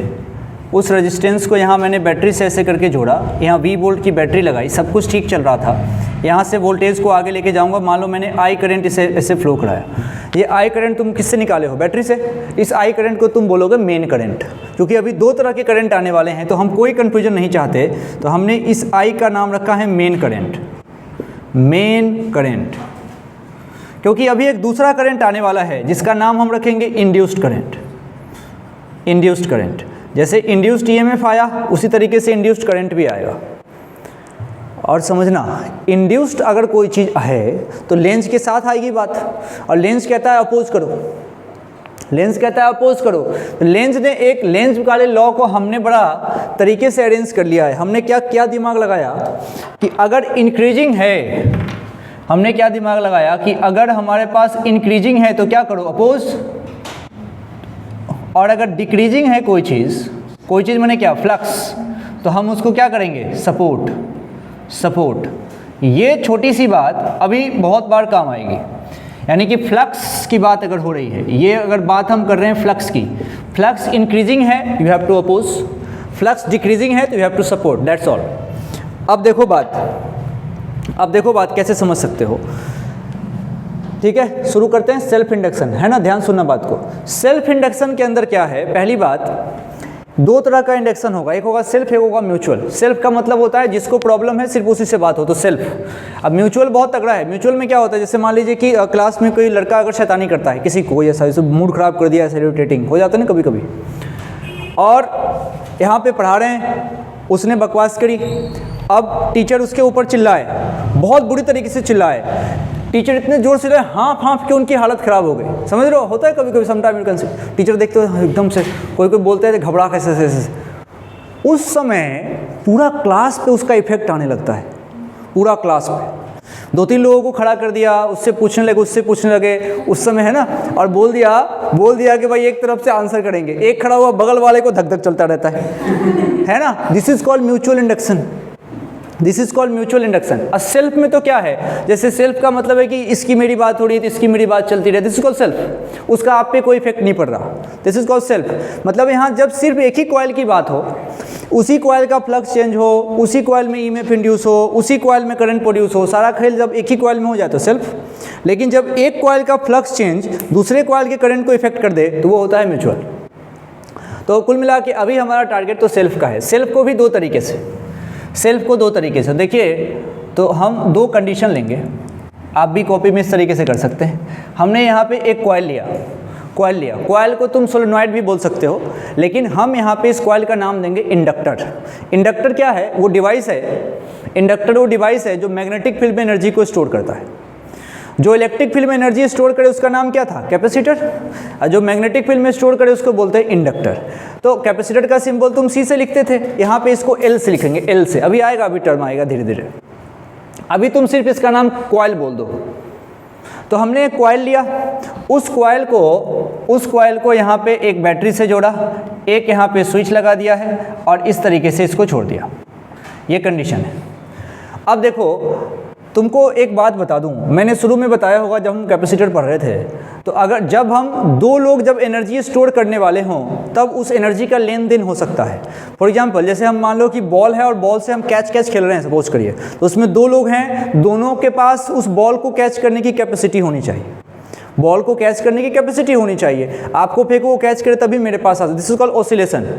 उस रेजिस्टेंस को यहाँ मैंने बैटरी से ऐसे करके जोड़ा, यहाँ 20 वोल्ट की बैटरी लगाई, सब कुछ ठीक चल रहा था। यहाँ से वोल्टेज को आगे लेके जाऊँगा, मान लो मैंने आई करंट इसे ऐसे फ्लो कराया। ये आई करंट तुम किससे निकाले हो? बैटरी से। इस आई करंट को तुम बोलोगे मेन करंट, क्योंकि अभी 2 तरह के करंट आने वाले हैं, तो हम कोई कन्फ्यूजन नहीं चाहते, तो हमने इस आई का नाम रखा है मेन करंट। मेन करंट, क्योंकि अभी एक दूसरा करंट आने वाला है जिसका नाम हम रखेंगे इंड्यूस्ड करंट। इंड्यूस्ड करंट, जैसे इंड्यूस्ड ईएमएफ आया, उसी तरीके से इंड्यूस्ड करंट भी आएगा। और समझना, इंड्यूस्ड अगर कोई चीज़ है तो लेंज के साथ आएगी बात, और लेंज कहता है अपोज करो। लेंज कहता है अपोज करो, तो लेंज ने एक लेंज वाले लॉ को हमने बड़ा तरीके से अरेंज कर लिया है। हमने क्या दिमाग लगाया कि अगर इंक्रीजिंग है, हमने क्या दिमाग लगाया कि अगर हमारे पास इंक्रीजिंग है तो क्या करो? अपोज। और अगर डिक्रीजिंग है कोई चीज़ मैंने क्या? फ्लक्स, तो हम उसको क्या करेंगे? सपोर्ट। सपोर्ट, ये छोटी सी बात अभी बहुत बार काम आएगी। यानी कि फ्लक्स की बात अगर हो रही है, ये अगर बात हम कर रहे हैं फ्लक्स की, फ्लक्स इंक्रीजिंग है you have to oppose, flux decreasing है तो you have to support, that's all. अब देखो बात कैसे समझ सकते हो। ठीक है, शुरू करते हैं। सेल्फ इंडक्शन है ना, ध्यान सुनना बात को। सेल्फ इंडक्शन के अंदर क्या है? पहली बात, 2 तरह का इंडक्शन होगा, एक होगा सेल्फ, एक होगा म्यूचुअल। सेल्फ का मतलब होता है जिसको प्रॉब्लम है सिर्फ उसी से बात हो, तो सेल्फ। अब म्यूचुअल बहुत तगड़ा है। म्यूचुअल में क्या होता है, जैसे मान लीजिए कि क्लास में कोई लड़का अगर शैतानी करता है, किसी को ऐसा मूड खराब कर दिया, ऐसा इरिटेटिंग हो जाता है ना कभी कभी, और यहाँ पे पढ़ा रहे हैं, उसने बकवास करी, अब टीचर उसके ऊपर चिल्लाए, बहुत बुरी तरीके से चिल्लाए, टीचर इतने जोर से हाँफ के उनकी हालत ख़राब हो गई। समझ रहे हो, होता है कभी कभी समटाइम टीचर देखते हो एकदम से कोई बोलते हैं घबरा कैसे, उस समय पूरा क्लास पे उसका इफेक्ट आने लगता है, पूरा क्लास पे। 2-3 लोगों को खड़ा कर दिया, उससे पूछने लगे उस समय, है ना, और बोल दिया कि भाई एक तरफ से आंसर करेंगे, एक खड़ा हुआ बगल वाले को धक धक चलता रहता है ना। This is called mutual induction. This is called mutual induction. और सेल्फ में तो क्या है, जैसे सेल्फ का मतलब है कि इसकी मेरी बात हो रही है तो इसकी मेरी बात चलती रहे, दिस इज कॉल्ड सेल्फ, उसका आप पे कोई इफेक्ट नहीं पड़ रहा, दिस इज कॉल्ड सेल्फ। मतलब यहाँ जब सिर्फ एक ही कॉइल की बात हो, उसी कॉइल का फ्लक्स चेंज हो, उसी कॉइल में ईएमएफ इंड्यूस हो, उसी कॉइल में करंट प्रोड्यूस हो, सारा खेल जब एक ही कॉइल में हो जाए तो सेल्फ। लेकिन जब एक कॉइल का फ्लक्स चेंज दूसरे कॉइल के करंट को इफेक्ट कर दे तो वो होता है म्यूचुअल। तो कुल मिला के अभी हमारा टारगेट तो सेल्फ का है। सेल्फ को भी 2 तरीके से देखिए, तो हम 2 कंडीशन लेंगे, आप भी कॉपी में इस तरीके से कर सकते हैं। हमने यहाँ पे एक कॉइल लिया, कॉइल को तुम सोलेनॉइड भी बोल सकते हो, लेकिन हम यहाँ पे इस कॉइल का नाम देंगे इंडक्टर। इंडक्टर क्या है? वो डिवाइस है, इंडक्टर वो डिवाइस है जो मैग्नेटिक फील्ड में एनर्जी को स्टोर करता है। जो इलेक्ट्रिक फील्ड में एनर्जी स्टोर करे उसका नाम क्या था? कैपेसिटर। और जो मैग्नेटिक फील्ड में स्टोर करे उसको बोलते हैं इंडक्टर। तो कैपेसिटर का सिंबल तुम सी से लिखते थे, यहाँ पे इसको एल से लिखेंगे, एल से। अभी आएगा, अभी टर्म आएगा धीरे धीरे। अभी तुम सिर्फ इसका नाम कॉइल बोल दो। तो हमने एक कॉइल लिया, उस कॉइल को यहाँ पे एक बैटरी से जोड़ा, एक यहाँ पे स्विच लगा दिया है और इस तरीके से इसको छोड़ दिया। ये कंडीशन है। अब देखो तुमको एक बात बता दूं, मैंने शुरू में बताया होगा जब हम कैपेसिटर पढ़ रहे थे, तो अगर जब हम दो लोग जब एनर्जी स्टोर करने वाले हों तब उस एनर्जी का लेन देन हो सकता है। फॉर एग्जांपल जैसे हम मान लो कि बॉल है और बॉल से हम कैच खेल रहे हैं सपोज करिए, तो उसमें दो लोग हैं, दोनों के पास उस बॉल को कैच करने की कैपेसिटी होनी चाहिए, बॉल को कैच करने की कैपेसिटी होनी चाहिए। आपको फेंको वो कैच करे तभी मेरे पास आता, this is called oscillation.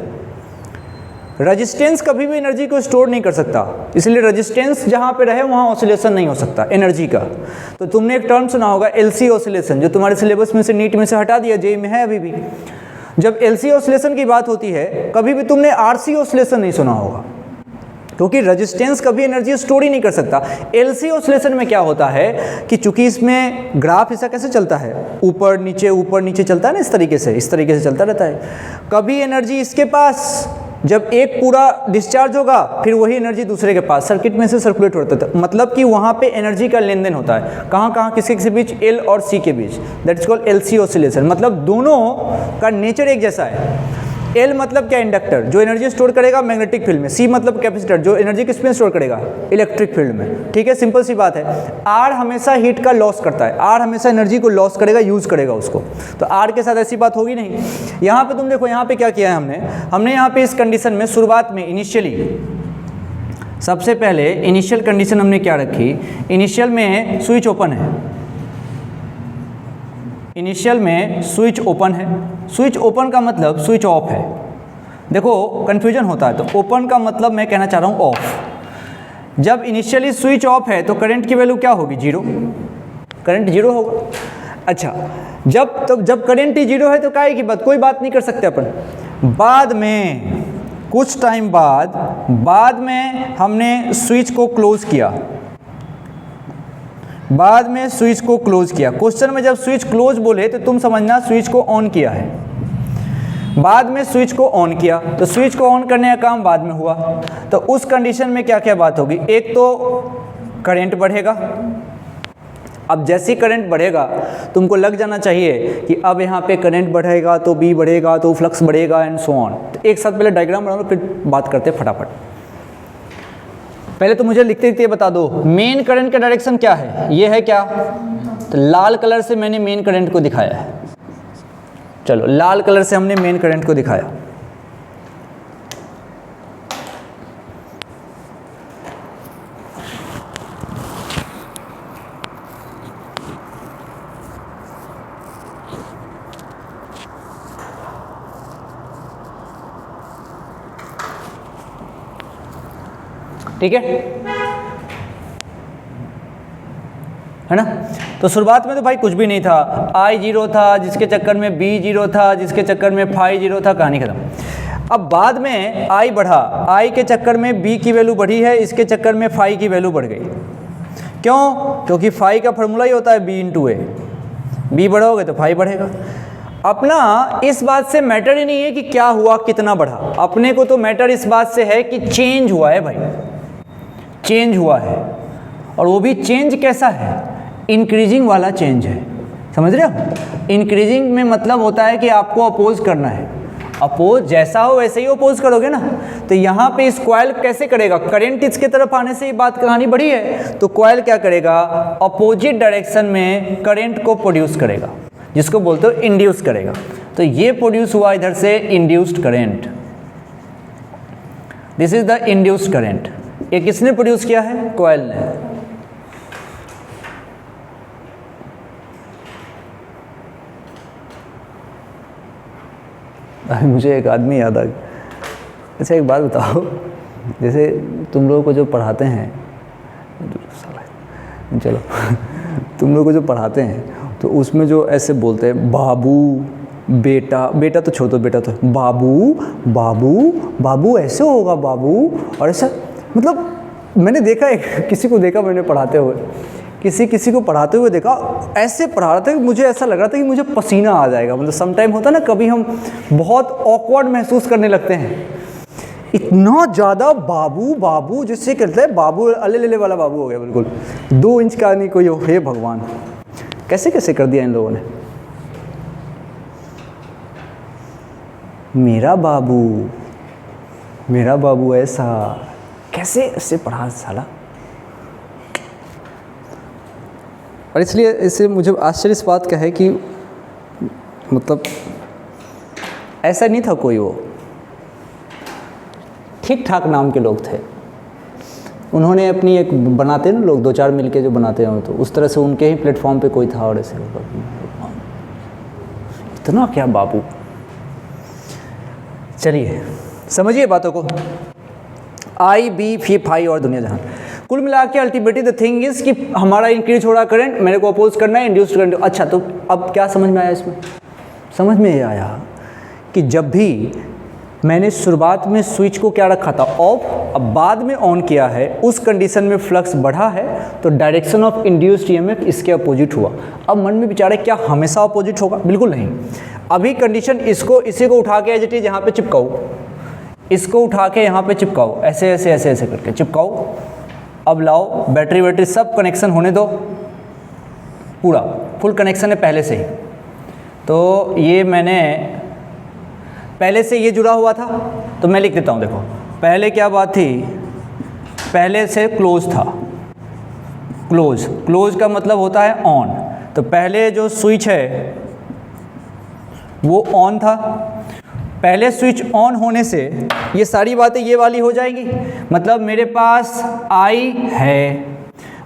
Resistance कभी भी एनर्जी को स्टोर नहीं कर सकता, इसलिए रेजिस्टेंस जहाँ पे रहे वहाँ ऑसिलेशन नहीं हो सकता एनर्जी का। तो तुमने एक टर्म सुना होगा एलसी ऑसिलेशन, जो तुम्हारे सिलेबस में से नीट में से हटा दिया, जेई में है अभी भी। जब एलसी ऑसिलेशन की बात होती है, कभी भी तुमने आरसी ऑसिलेशन नहीं सुना होगा, क्योंकि रेजिस्टेंस कभी एनर्जी स्टोर ही नहीं कर सकता। एलसी ऑसिलेशन में क्या होता है कि चूंकि इसमें ग्राफ ऐसा कैसे चलता है, ऊपर नीचे चलता है ना, इस तरीके से चलता रहता है। कभी एनर्जी इसके पास, जब एक पूरा डिस्चार्ज होगा फिर वही एनर्जी दूसरे के पास सर्किट में से सर्कुलेट होता है, मतलब कि वहाँ पे एनर्जी का लेन देन होता है। कहाँ किसके बीच, एल और सी के बीच, that is called LC oscillation. मतलब दोनों का नेचर एक जैसा है। एल मतलब क्या, इंडक्टर, जो एनर्जी स्टोर करेगा मैग्नेटिक फील्ड में। सी मतलब कैपेसिटर, जो एनर्जी किस में स्टोर करेगा, इलेक्ट्रिक फील्ड में। ठीक है, सिंपल सी बात है। आर हमेशा हीट का लॉस करता है, आर हमेशा एनर्जी को लॉस करेगा, यूज करेगा उसको, तो आर के साथ ऐसी बात होगी नहीं। यहाँ पे तुम देखो, यहाँ पे क्या किया है हमने यहाँ पे इस कंडीशन में शुरुआत में इनिशियली, सबसे पहले इनिशियल कंडीशन हमने क्या रखी, इनिशियल में स्विच ओपन है, इनिशियल में स्विच ओपन है। स्विच ओपन का मतलब स्विच ऑफ है। देखो कन्फ्यूजन होता है, तो ओपन का मतलब मैं कहना चाह रहा हूँ ऑफ। जब इनिशियली स्विच ऑफ है तो करंट की वैल्यू क्या होगी, जीरो, करंट जीरो होगा। अच्छा, जब करंट ही जीरो है तो काहे की बात, कोई बात नहीं कर सकते अपन। बाद में कुछ टाइम बाद में हमने स्विच को क्लोज किया, बाद में स्विच को क्लोज किया। क्वेश्चन में जब स्विच क्लोज बोले तो तुम समझना स्विच को ऑन किया है, बाद में स्विच को ऑन किया, तो स्विच को ऑन करने का काम बाद में हुआ। तो उस कंडीशन में क्या क्या बात होगी, एक तो करंट बढ़ेगा। अब जैसे करंट बढ़ेगा तुमको लग जाना चाहिए कि अब यहाँ पे करंट बढ़ेगा तो बी बढ़ेगा तो फ्लक्स बढ़ेगा एंड सो ऑन। तो एक साथ पहले डायग्राम बना लो फिर बात करते हैं फटाफट। पहले तो मुझे लिखते लिखते बता दो मेन करंट का डायरेक्शन क्या है, ये है क्या, तो लाल कलर से मैंने मेन करंट को दिखाया है। चलो लाल कलर से हमने मेन करंट को दिखाया। ठीक है ना। तो शुरुआत में तो भाई कुछ भी नहीं था, I जीरो था जिसके चक्कर में B जीरो था, जिसके चक्कर में फाई जीरो था, कहानी खत्म। अब बाद में I बढ़ा, I के चक्कर में B की वैल्यू बढ़ी है, इसके चक्कर में फाई की वैल्यू बढ़ गई। क्यों, क्योंकि फाई का फॉर्मूला ही होता है B इंटू ए, B बढ़ोगे तो फाई बढ़ेगा। अपना इस बात से मैटर ही नहीं है कि क्या हुआ, कितना बढ़ा, अपने को तो मैटर इस बात से है कि चेंज हुआ है भाई, चेंज हुआ है। और वो भी चेंज कैसा है, इंक्रीजिंग वाला चेंज है, समझ रहे हो। इंक्रीजिंग में मतलब होता है कि आपको अपोज करना है, अपोज जैसा हो वैसे ही अपोज करोगे ना। तो यहाँ पे इस कॉइल कैसे करेगा, करंट इसके तरफ आने से ही बात कहानी बढ़ी है, तो कॉइल क्या करेगा, अपोजिट डायरेक्शन में करंट को प्रोड्यूस करेगा, जिसको बोलते हो इंड्यूस करेगा। तो ये प्रोड्यूस हुआ इधर से induced current, this is the induced current. ये किसने प्रोड्यूस किया है, कॉइल ने। मुझे एक आदमी याद आ गया। अच्छा एक बात बताओ, जैसे तुम लोगों को जो पढ़ाते हैं, चलो तुम लोगों को जो पढ़ाते हैं तो उसमें जो ऐसे बोलते हैं बाबू बेटा, बेटा तो छोड़ो, बेटा तो बाबू बाबू बाबू ऐसे होगा बाबू, और ऐसा मतलब मैंने देखा है, किसी को देखा मैंने पढ़ाते हुए, किसी को पढ़ाते हुए देखा, ऐसे पढ़ा रहा था कि मुझे ऐसा लग रहा था कि मुझे पसीना आ जाएगा। मतलब सम टाइम होता है ना, कभी हम बहुत ऑकवर्ड महसूस करने लगते हैं, इतना ज़्यादा बाबू बाबू जिससे कहते हैं बाबू अले लेले वाला बाबू हो गया, बिल्कुल 2 इंच का नहीं कोई हो। हे भगवान, कैसे कैसे कर दिया इन लोगों ने। मेरा बाबू ऐसा, कैसे इससे पढ़ा साला। और इसलिए इससे मुझे आश्चर्य इस बात का है कि मतलब ऐसा नहीं था कोई, वो ठीक ठाक नाम के लोग थे, उन्होंने अपनी एक बनाते हैं ना लोग, 2-4 मिलके जो बनाते हैं, तो उस तरह से उनके ही प्लेटफॉर्म पे कोई था और ऐसे इतना क्या बाबू। चलिए समझिए बातों को, आई बी फी फाई और दुनिया जहान। कुल मिला के अल्टीमेटली द थिंग इज कि हमारा इंक्रीज हो रहा करंट, मेरे को अपोज करना है, इंड्यूस्ड करंट। अच्छा तो अब क्या समझ में आया इसमें? समझ में ये आया कि जब भी मैंने शुरुआत में स्विच को क्या रखा था ऑफ, अब बाद में ऑन किया है, उस कंडीशन में फ्लक्स बढ़ा है तो डायरेक्शन ऑफ इंड्यूस्ड ईएमएफ इसके अपोजिट हुआ। अब मन में विचार है क्या हमेशा अपोजिट होगा? बिल्कुल नहीं। अभी कंडीशन इसको इसी को उठा के एज इट इज यहाँ पे चिपकाओ, इसको उठा के यहाँ पे चिपकाओ, ऐसे ऐसे ऐसे ऐसे करके चिपकाओ। अब लाओ बैटरी वैटरी सब कनेक्शन होने दो, पूरा फुल कनेक्शन है पहले से ही। तो ये मैंने पहले से ये जुड़ा हुआ था, तो मैं लिख देता हूँ। देखो पहले क्या बात थी, पहले से क्लोज था, क्लोज, क्लोज का मतलब होता है ऑन। तो पहले जो स्विच है वो ऑन था, पहले स्विच ऑन होने से ये सारी बातें ये वाली हो जाएंगी। मतलब मेरे पास आई है,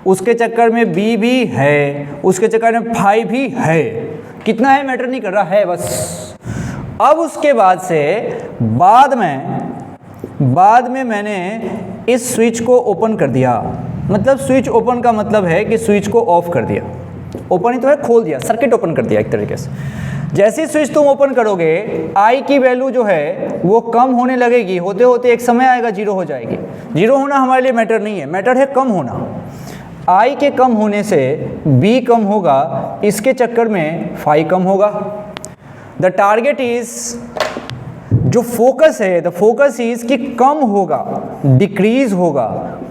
उसके चक्कर में बी भी है, उसके चक्कर में फाई भी है, कितना है मैटर नहीं कर रहा है बस। अब उसके बाद से बाद में मैंने इस स्विच को ओपन कर दिया। मतलब स्विच ओपन का मतलब है कि स्विच को ऑफ कर दिया, ओपन ही तो है, खोल दिया, सर्किट ओपन कर दिया एक तरीके से। जैसे ही स्विच तुम ओपन करोगे आई की वैल्यू जो है वो कम होने लगेगी, होते होते एक समय आएगा जीरो हो जाएगी। जीरो होना हमारे लिए मैटर नहीं है, मैटर है कम होना। आई के कम होने से बी कम होगा, इसके चक्कर में फाई कम होगा। द टारगेट इज, जो फोकस है, द फोकस इज कि कम होगा, डिक्रीज होगा,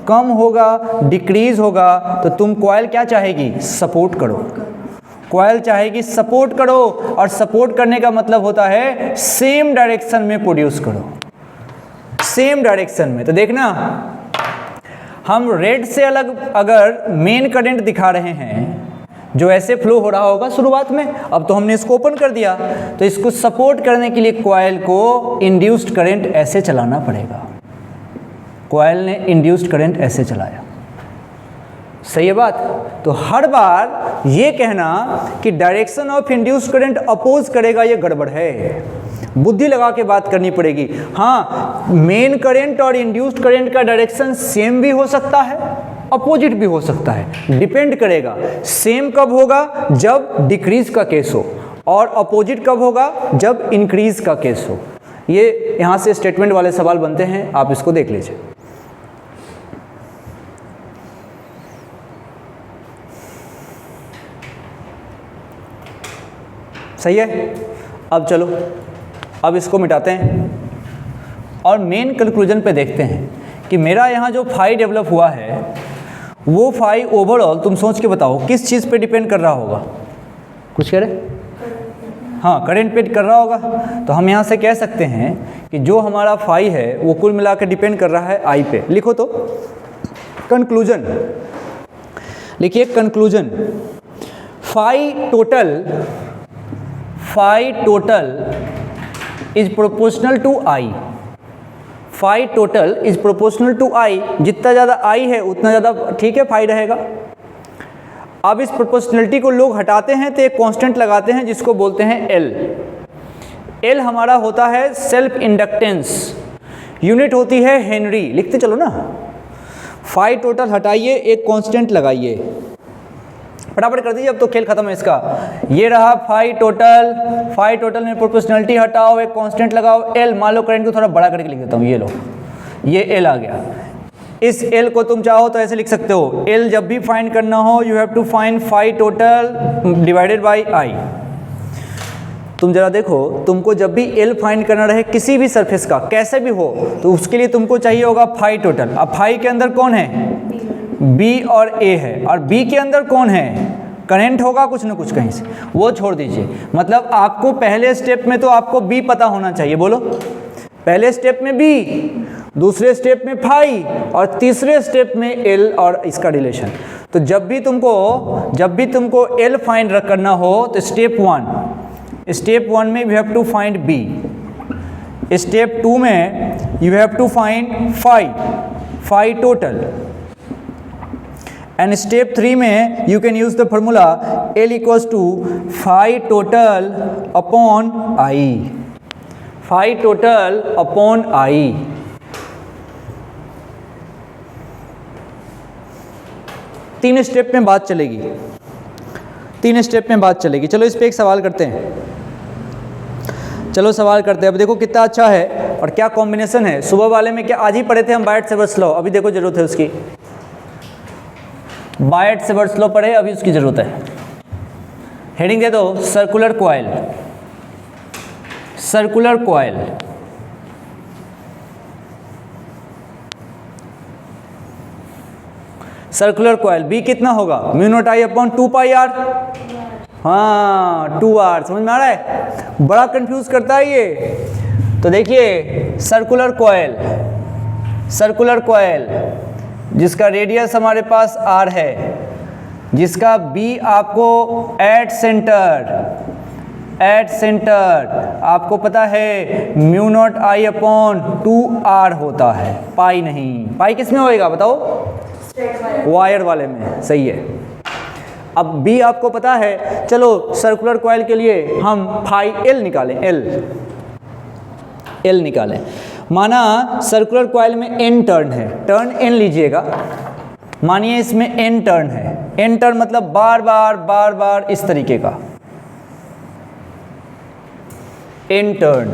कम होगा, डिक्रीज होगा। तो तुम कॉइल क्या चाहेगी? सपोर्ट करो। कॉइल चाहेगी सपोर्ट करो, और सपोर्ट करने का मतलब होता है सेम डायरेक्शन में प्रोड्यूस करो, सेम डायरेक्शन में। तो देखना, हम रेड से अलग अगर मेन करंट दिखा रहे हैं जो ऐसे फ्लो हो रहा होगा शुरुआत में, अब तो हमने इसको ओपन कर दिया, तो इसको सपोर्ट करने के लिए कॉइल को इंड्यूस्ड करंट ऐसे चलाना पड़ेगा। कॉइल ने इंड्यूस्ड करंट ऐसे चलाया, सही है बात? तो हर बार ये कहना कि direction of induced current oppose करेगा, ये गड़बड़ है, बुद्धि लगा के बात करनी पड़ेगी। हाँ, मेन करंट और इंड्यूस्ड करंट का डायरेक्शन सेम भी हो सकता है, अपोजिट भी हो सकता है, डिपेंड करेगा। सेम कब होगा? जब डिक्रीज का केस हो, और अपोजिट कब होगा? जब इंक्रीज का केस हो। ये यहाँ से स्टेटमेंट वाले सवाल बनते हैं, आप इसको देख लीजिए। सही है? अब चलो, अब इसको मिटाते हैं और मेन कंक्लूजन पे देखते हैं कि मेरा यहाँ जो फाई डेवलप हुआ है वो फाई ओवरऑल, तुम सोच के बताओ किस चीज़ पे डिपेंड कर रहा होगा? कुछ कह रहे? हाँ, करंट पे कर रहा होगा। तो हम यहाँ से कह सकते हैं कि जो हमारा फाई है वो कुल मिला के डिपेंड कर रहा है आई पे। लिखो तो कंक्लूजन, लिखिए conclusion, phi total is proportional to I. Phi total is proportional to I, जितना ज़्यादा आई है उतना ज़्यादा ठीक है फाई रहेगा। अब इस प्रोपोर्शनलिटी को लोग हटाते हैं तो एक कांस्टेंट लगाते हैं जिसको बोलते हैं एल। एल हमारा होता है सेल्फ इंडक्टेंस, यूनिट होती है हेनरी। लिखते चलो ना, फाई टोटल हटाइए, एक कांस्टेंट लगाइए, फटाफट कर दीजिए, अब तो खेल खत्म है इसका। ये रहा फाई टोटल में प्रोपोर्शनलिटी हटाओ, एक कांस्टेंट लगाओ एल। मान लो करंट को थोड़ा बड़ा करके लिख देता हूँ, ये लो, ये एल आ गया। इस एल को तुम चाहो तो ऐसे लिख सकते हो, एल जब भी फाइंड करना हो you have to find phi total divided by I. तुम जरा देखो, तुमको जब भी एल फाइंड करना रहे किसी भी सरफेस का, कैसे भी हो, तो उसके लिए तुमको चाहिए होगा फाई टोटल। अब फाई के अंदर कौन है? बी और ए है, और बी के अंदर कौन है? करंट होगा कुछ ना कुछ कहीं से, वो छोड़ दीजिए। मतलब आपको पहले स्टेप में तो आपको बी पता होना चाहिए, बोलो पहले स्टेप में बी, दूसरे स्टेप में फाई, और तीसरे स्टेप में एल और इसका रिलेशन। तो जब भी तुमको एल फाइंड करना हो तो स्टेप वन में you have to find B, step 2 में you have to find phi total, and step 3 में you can use the formula L equals to phi total upon I, phi total upon I. तीन step में बात चलेगी, चलो इस पे एक सवाल करते हैं, अब देखो कितना अच्छा है और क्या कॉम्बिनेशन है। सुबह वाले में क्या आज ही पढ़े थे हम बायट-सेवर्ट्स लॉ, अभी देखो जरूरत है उसकी, बायट-सेवर्ट्स लॉ पढ़े, अभी उसकी जरूरत है। हेडिंग दे दो circular coil, circular coil B कितना होगा, mu naught I upon 2 pi R. हाँ 2 आर, समझ में आ रहा है, बड़ा कंफ्यूज करता है ये। तो देखिए सर्कुलर कॉइल जिसका रेडियस हमारे पास आर है, जिसका बी आपको एट सेंटर आपको पता है mu naught I upon 2 R होता है, पाई नहीं। पाई किस में होएगा बताओ, वायर वाले में, सही है। अब बी आपको पता है, चलो सर्कुलर कॉइल के लिए हम फाई एल निकालें, एल निकालें। माना सर्कुलर कॉइल में n टर्न है, टर्न n लीजिएगा, मानिए इसमें n टर्न है, n टर्न मतलब बार बार इस तरीके का n टर्न।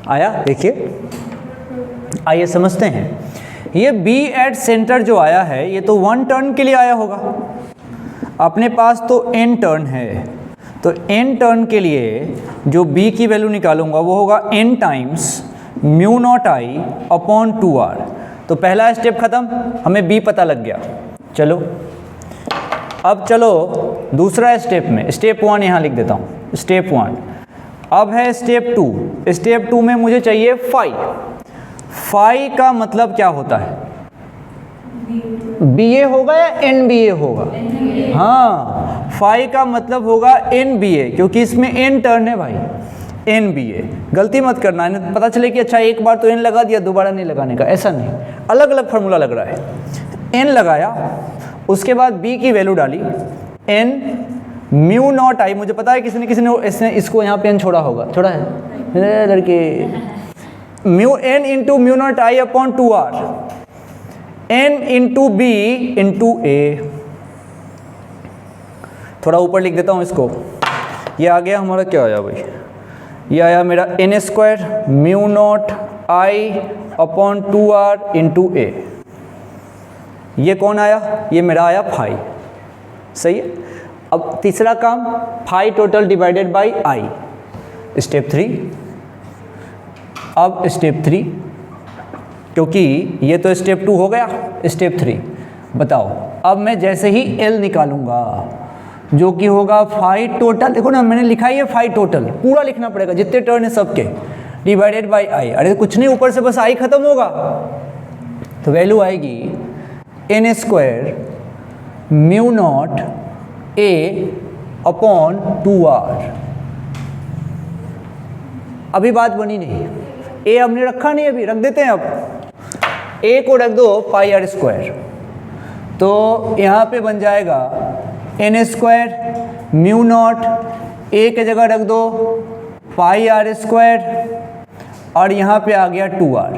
आया, देखिए आइए समझते हैं। ये बी एट सेंटर जो आया है ये तो 1 टर्न के लिए आया होगा, अपने पास तो n टर्न है, तो n टर्न के लिए जो b की वैल्यू निकालूंगा वो होगा n times mu naught I upon 2 R. तो पहला स्टेप खत्म, हमें b पता लग गया। चलो अब चलो दूसरा स्टेप में, स्टेप 1 यहाँ लिख देता हूँ, स्टेप 1। अब है स्टेप 2, स्टेप 2 में मुझे चाहिए फाई का मतलब क्या होता है, बी ए होगा या एन बी ए होगा, हाँ फाई का मतलब होगा एन बी ए, क्योंकि इसमें एन टर्न है भाई, एन बी ए। गलती मत करना है, पता चले कि अच्छा एक बार तो एन लगा दिया दोबारा नहीं लगाने का, ऐसा नहीं, अलग अलग फार्मूला लग रहा है। एन लगाया, उसके बाद बी की वैल्यू डाली, एन म्यू नॉट आई, मुझे पता है किसी ने इसको यहाँ पे एन छोड़ा होगा, छोड़ा है लड़के, mu N into mu naught I upon 2 R, N into B into A. थोड़ा ऊपर लिख देता हूँ इसको, ये आ गया हमारा, क्या आया भाई, ये आया मेरा N square mu naught I upon 2 R into A. ये कौन आया, ये मेरा आया फाई, सही है। अब तीसरा काम, phi total divided by I, step 3। अब स्टेप 3, क्योंकि ये तो स्टेप 2 हो गया, स्टेप 3 बताओ। अब मैं जैसे ही एल निकालूंगा जो कि होगा फाई टोटल, देखो ना मैंने लिखा है ये फाई टोटल, पूरा लिखना पड़ेगा जितने टर्न है सबके, डिवाइडेड बाई आई। अरे कुछ नहीं, ऊपर से बस आई खत्म होगा, तो वैल्यू आएगी N square mu naught A upon 2 R. अभी बात बनी नहीं, ए हमने रखा नहीं, अभी रख देते हैं। अब ए को रख दो पाई आर स्क्वायर, तो यहाँ पे बन जाएगा एन स्क्वायर म्यू नॉट, ए के जगह रख दो पाई आर स्क्वायर, और यहाँ पे आ गया 2 आर।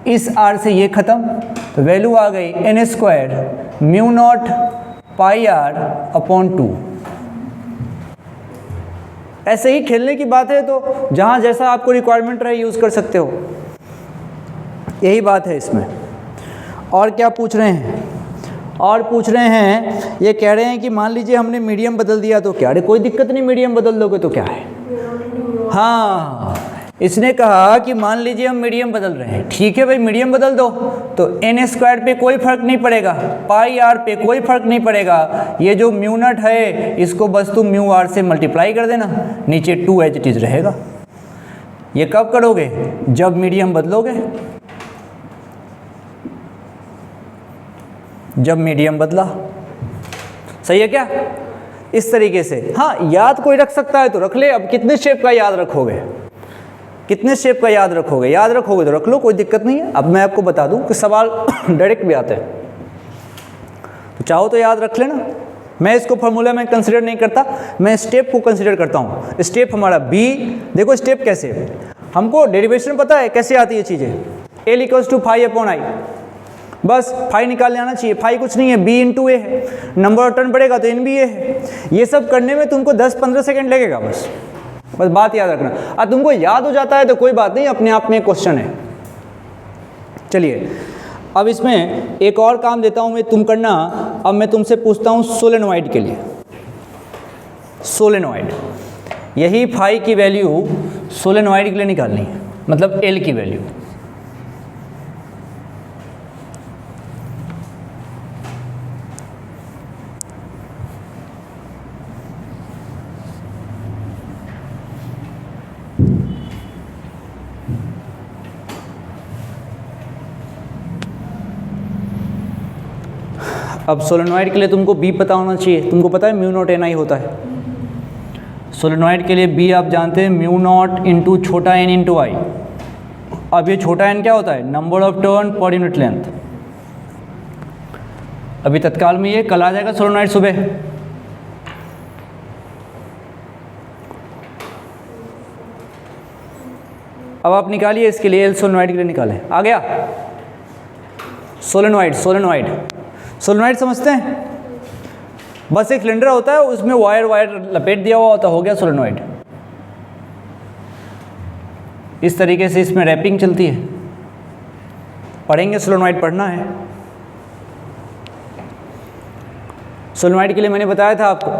इस r से ये ख़त्म, तो वैल्यू आ गई n² म्यू नॉट पाई r अपॉन 2। ऐसे ही खेलने की बात है, तो जहाँ जैसा आपको रिक्वायरमेंट रहे यूज़ कर सकते हो, यही बात है इसमें। और क्या पूछ रहे हैं, और पूछ रहे हैं, ये कह रहे हैं कि मान लीजिए हमने मीडियम बदल दिया तो क्या? अरे कोई दिक्कत नहीं, मीडियम बदल दोगे तो क्या है। हाँ, इसने कहा कि मान लीजिए हम मीडियम बदल रहे हैं, ठीक है भाई मीडियम बदल दो, तो n² पे कोई फ़र्क नहीं पड़ेगा, पाई r पे कोई फ़र्क नहीं पड़ेगा, ये जो म्यू नॉट है इसको बस तुम म्यू r से मल्टीप्लाई कर देना, नीचे 2 एज इट इज़ रहेगा। ये कब करोगे? जब मीडियम बदलोगे, जब मीडियम बदला। सही है क्या? इस तरीके से। हाँ, याद कोई रख सकता है तो रख ले। अब कितने शेप का याद रखोगे, कितने शेप का याद रखोगे? याद रखोगे तो रख लो, कोई दिक्कत नहीं है। अब मैं आपको बता दूं कि सवाल डायरेक्ट भी आते हैं, तो चाहो तो याद रख लेना। मैं इसको फॉर्मूला में कंसिडर नहीं करता, मैं स्टेप को कंसिडर करता हूँ। स्टेप हमारा b, देखो स्टेप कैसे, हमको डेरिवेशन पता है कैसे आती है चीज़ें। L = φ/i, बस फाई निकालने आना चाहिए। फाई कुछ नहीं है, b × a है, नंबर ऑफ टर्न बढ़ेगा तो NBA है। ये सब करने में तुमको 10-15 सेकेंड लगेगा, बस बात याद रखना। अब तुमको याद हो जाता है तो कोई बात नहीं, अपने आप में एक क्वेश्चन है। चलिए अब इसमें एक और काम देता हूँ मैं, तुम करना। अब मैं तुमसे पूछता हूँ सोलेनॉइड के लिए। सोलेनॉइड, यही फाई की वैल्यू सोलेनॉइड के लिए निकालनी है, मतलब L की वैल्यू। अब सोलेनॉइड के लिए तुमको b पता होना चाहिए। तुमको पता है म्यू नॉट ni होता है। सोलेनॉइड के लिए b आप जानते हैं, म्यू नॉट × छोटा n × i। अब ये छोटा n क्या होता है? Number of turn per unit length. अभी तत्काल में ये कल आ जाएगा सोलेनॉइड सुबह। अब आप निकालिए इसके लिए, L सोलेनॉइड के लिए निकालें। आ गया सोलेनॉइड। सोलेनॉइड सोलेनॉइड समझते हैं? बस एक सिलेंडर होता है, उसमें वायर लपेट दिया हुआ होता, हो गया सोलेनॉइड। इस तरीके से इसमें रैपिंग चलती है। पढ़ेंगे, सोलेनॉइड पढ़ना है। सोलेनॉइड के लिए मैंने बताया था आपको,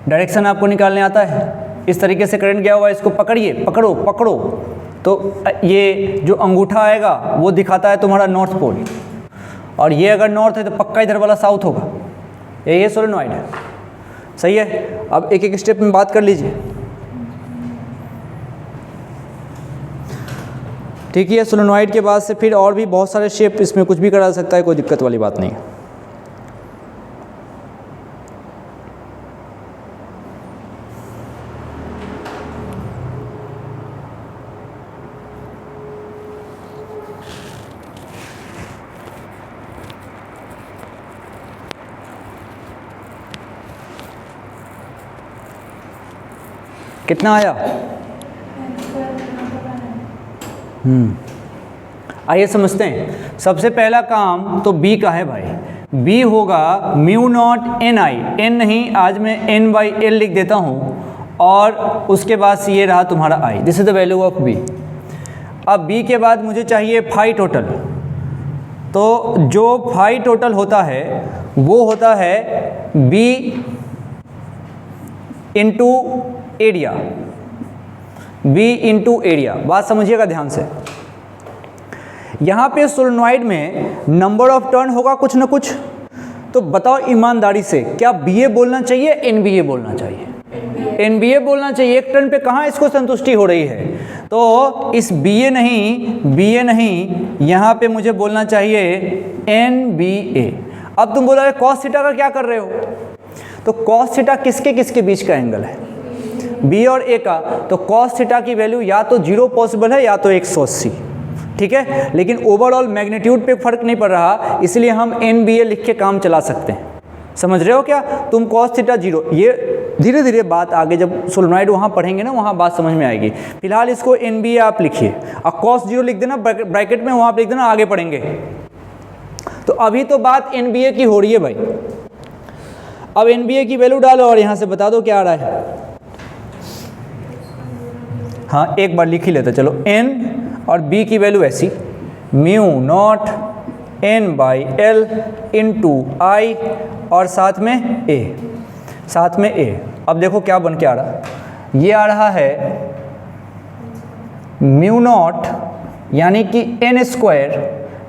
डायरेक्शन आपको निकालने आता है। इस तरीके से करंट गया हुआ है, इसको पकड़िए, पकड़ो पकड़ो, तो ये जो अंगूठा आएगा वो दिखाता है तुम्हारा नॉर्थ पोल, और ये अगर नॉर्थ है तो पक्का इधर वाला साउथ होगा। ये सोलेनॉइड है। सही है। अब एक एक स्टेप में बात कर लीजिए। ठीक है, सोलेनॉइड के बाद से फिर और भी बहुत सारे शेप, इसमें कुछ भी करा सकता है, कोई दिक्कत वाली बात नहीं है। कितना आया? आइए समझते हैं। सबसे पहला काम तो b का है भाई। b होगा म्यू नॉट ni, n नहीं, आज मैं n/L लिख देता हूँ, और उसके बाद से ये रहा तुम्हारा i। This is the value of b। अब b के बाद मुझे चाहिए फाई टोटल। तो जो फाई टोटल होता है वो होता है b into area. b into area, बात समझिएगा ध्यान से। यहाँ पे सोलेनॉइड में नंबर ऑफ टर्न होगा कुछ ना कुछ, तो बताओ ईमानदारी से, क्या BA बोलना चाहिए, NBA बोलना चाहिए? NBA बोलना चाहिए। एक टर्न पे कहाँ इसको संतुष्टि हो रही है, तो इस BA नहीं, यहाँ पे मुझे बोलना चाहिए NBA। अब तुम बोला कॉस थीटा का क्या कर रहे हो, तो कॉस थीटा किसके किसके बीच का एंगल है? B और A का। तो कॉस थीटा की वैल्यू या तो 0 पॉसिबल है या तो 180। ठीक है, लेकिन ओवरऑल मैग्नीट्यूड पे फर्क नहीं पड़ रहा, इसलिए हम NBA लिख के काम चला सकते हैं। समझ रहे हो क्या? तुम कॉस थीटा 0, ये धीरे धीरे बात आगे जब सोलेनॉइड वहाँ पढ़ेंगे ना, वहाँ बात समझ में आएगी। फिलहाल इसको NBA आप लिखिए और cos 0 लिख देना ब्रैकेट में, वहाँ पे लिख देना, आगे पढ़ेंगे। तो अभी तो बात NBA की हो रही है भाई। अब NBA की वैल्यू डालो और यहाँ से बता दो क्या आ रहा है। हाँ, एक बार लिख ही लेते चलो। N और B की वैल्यू ऐसी, mu naught N/L into I और साथ में A, साथ में A। अब देखो क्या बन के आ रहा है, ये आ रहा है म्यू नॉट यानी कि N²,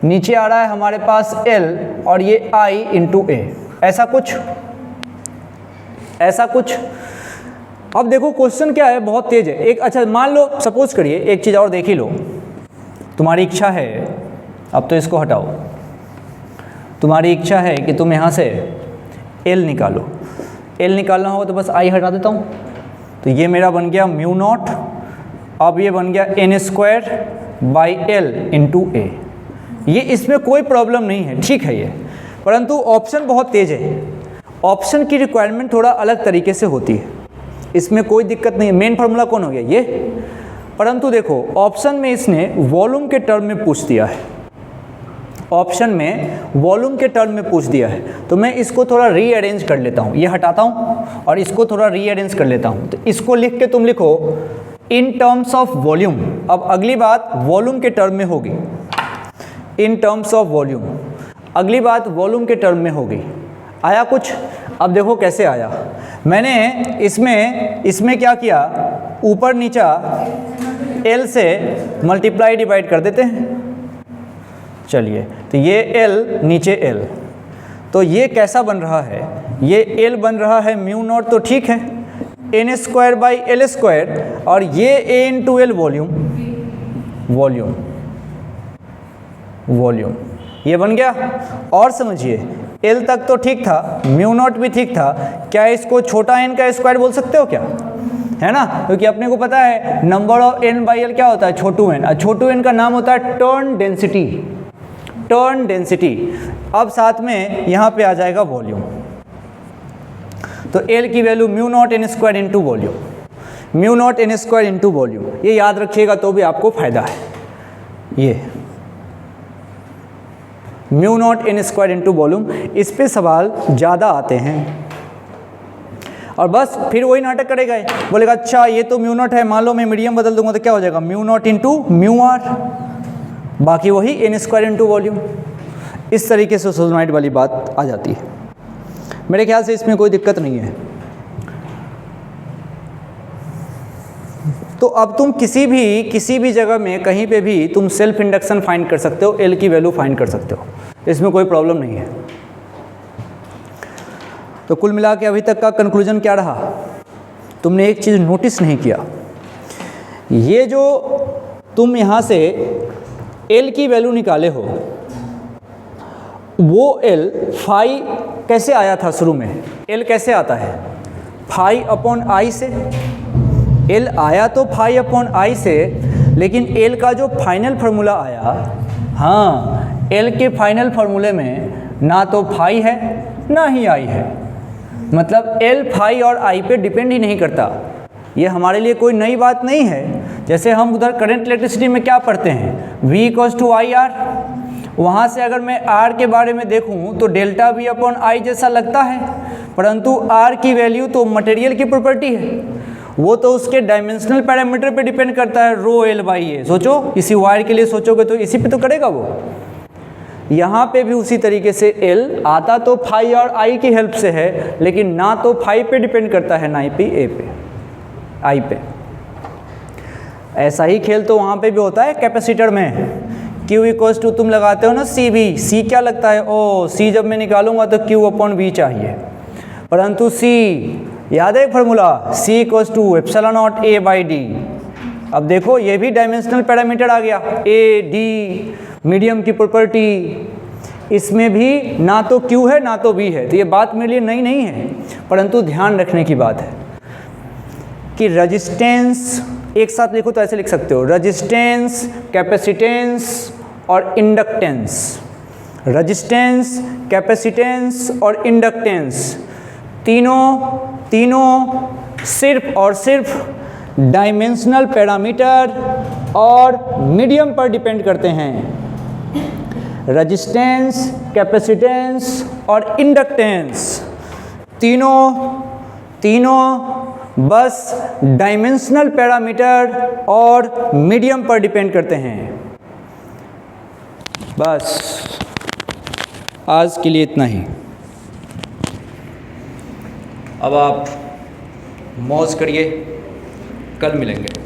नीचे आ रहा है हमारे पास L और ये I इंटू A, ऐसा कुछ, ऐसा कुछ। अब देखो क्वेश्चन क्या है, बहुत तेज है। एक अच्छा मान लो, सपोज करिए, एक चीज़ और देख ही लो, तुम्हारी इच्छा है, अब तो इसको हटाओ, तुम्हारी इच्छा है कि तुम यहाँ से L निकालो। L निकालना होगा तो बस I हटा देता हूँ, तो ये मेरा बन गया म्यू नॉट, अब ये बन गया N²/L इंटू A। ये इसमें कोई प्रॉब्लम नहीं है, ठीक है ये, परंतु ऑप्शन बहुत तेज है। ऑप्शन की रिक्वायरमेंट थोड़ा अलग तरीके से होती है, इसमें कोई दिक्कत नहीं है। मेन फार्मूला कौन हो गया ये, परंतु देखो ऑप्शन में इसने वॉल्यूम के टर्म में पूछ दिया है, ऑप्शन में वॉल्यूम के टर्म में पूछ दिया है। तो मैं इसको थोड़ा रीअरेंज कर लेता हूँ, ये हटाता हूँ और इसको थोड़ा रीअरेंज कर लेता हूँ। तो इसको लिख के तुम लिखो इन टर्म्स ऑफ वॉल्यूम। अब अगली बात वॉल्यूम के टर्म में होगी, इन टर्म्स ऑफ वॉल्यूम, अगली बात वॉल्यूम के टर्म में होगी। आया कुछ? अब देखो कैसे आया। मैंने इसमें क्या किया, ऊपर नीचा L से मल्टीप्लाई डिवाइड कर देते हैं। चलिए, तो ये L नीचे L, तो ये कैसा बन रहा है, ये L बन रहा है म्यू नॉट, तो ठीक है, N²/L², और ये A into L volume, volume, volume, ये बन गया। और समझिए L तक तो ठीक था, म्यू नॉट भी ठीक था, क्या इसको छोटा n का स्क्वायर बोल सकते हो क्या, है ना? क्योंकि अपने को पता है नंबर ऑफ N/L क्या होता है, छोटू n, और छोटू n का नाम होता है टर्न डेंसिटी, टर्न डेंसिटी। अब साथ में यहाँ पे आ जाएगा वॉल्यूम, तो L की value mu naught N² into volume, mu naught N² into volume. ये याद रखिएगा तो भी आपको फायदा है, ये mu naught N² into volume. इस पे सवाल ज़्यादा आते हैं और बस फिर वही नाटक करेगा, बोलेगा अच्छा ये तो म्यू नॉट है, मान लो मैं मीडियम बदल दूंगा तो क्या हो जाएगा, mu naught into mu R, बाकी वही N² इंटू वॉल्यूम। इस तरीके से सोलेनॉइड वाली बात आ जाती है। मेरे ख्याल से इसमें कोई दिक्कत नहीं है। तो अब तुम किसी भी जगह में कहीं पे भी तुम सेल्फ इंडक्शन फाइंड कर सकते हो, L की वैल्यू फाइंड कर सकते हो, इसमें कोई प्रॉब्लम नहीं है। तो कुल मिला के अभी तक का कंक्लूजन क्या रहा, तुमने एक चीज़ नोटिस नहीं किया, ये जो तुम यहाँ से L की वैल्यू निकाले हो, वो L फाई कैसे आया था शुरू में, L कैसे आता है, फाई अपॉन आई से। L आया तो फाई अपॉन आई से, लेकिन L का जो फाइनल फार्मूला आया, हाँ, L के फाइनल फार्मूले में ना तो फाई है ना ही आई है, मतलब L फाई और आई पे डिपेंड ही नहीं करता। ये हमारे लिए कोई नई बात नहीं है। जैसे हम उधर करंट इलेक्ट्रिसिटी में क्या पढ़ते हैं, V = IR, वहाँ से अगर मैं R के बारे में देखूँ तो डेल्टा V अपॉन आई जैसा लगता है, परंतु R की वैल्यू तो मटेरियल की प्रॉपर्टी है, वो तो उसके डायमेंशनल पैरामीटर पे डिपेंड करता है, ρL/A। सोचो, इसी वायर के लिए सोचोगे तो इसी पे तो करेगा वो। यहाँ पे भी उसी तरीके से L आता तो फाई और आई की हेल्प से है, लेकिन ना तो फाई पे डिपेंड करता है ना ही A पे, आई पे। ऐसा ही खेल तो वहाँ पे भी होता है कैपेसिटर में। Q = तुम लगाते हो ना CV, C क्या लगता है, ओ C जब मैं निकालूंगा तो Q अपॉन V चाहिए, परंतु C याद है फॉर्मूला, C = ε0A/d। अब देखो ये भी डायमेंशनल पैरामीटर आ गया, A D मीडियम की प्रॉपर्टी, इसमें भी ना तो Q है ना तो V है। तो ये बात मेरे लिए नई नहीं है, परंतु ध्यान रखने की बात है कि रेजिस्टेंस एक साथ लिखो तो ऐसे लिख सकते हो, रेजिस्टेंस, कैपेसिटेंस और इंडक्टेंस। रेजिस्टेंस, कैपेसिटेंस और इंडक्टेंस तीनों तीनों सिर्फ और सिर्फ डायमेंशनल पैरामीटर और मीडियम पर डिपेंड करते हैं। रेजिस्टेंस, कैपेसिटेंस और इंडक्टेंस तीनों बस डायमेंशनल पैरामीटर और मीडियम पर डिपेंड करते हैं। बस आज के लिए इतना ही। अब आप मौज करिए, कल मिलेंगे।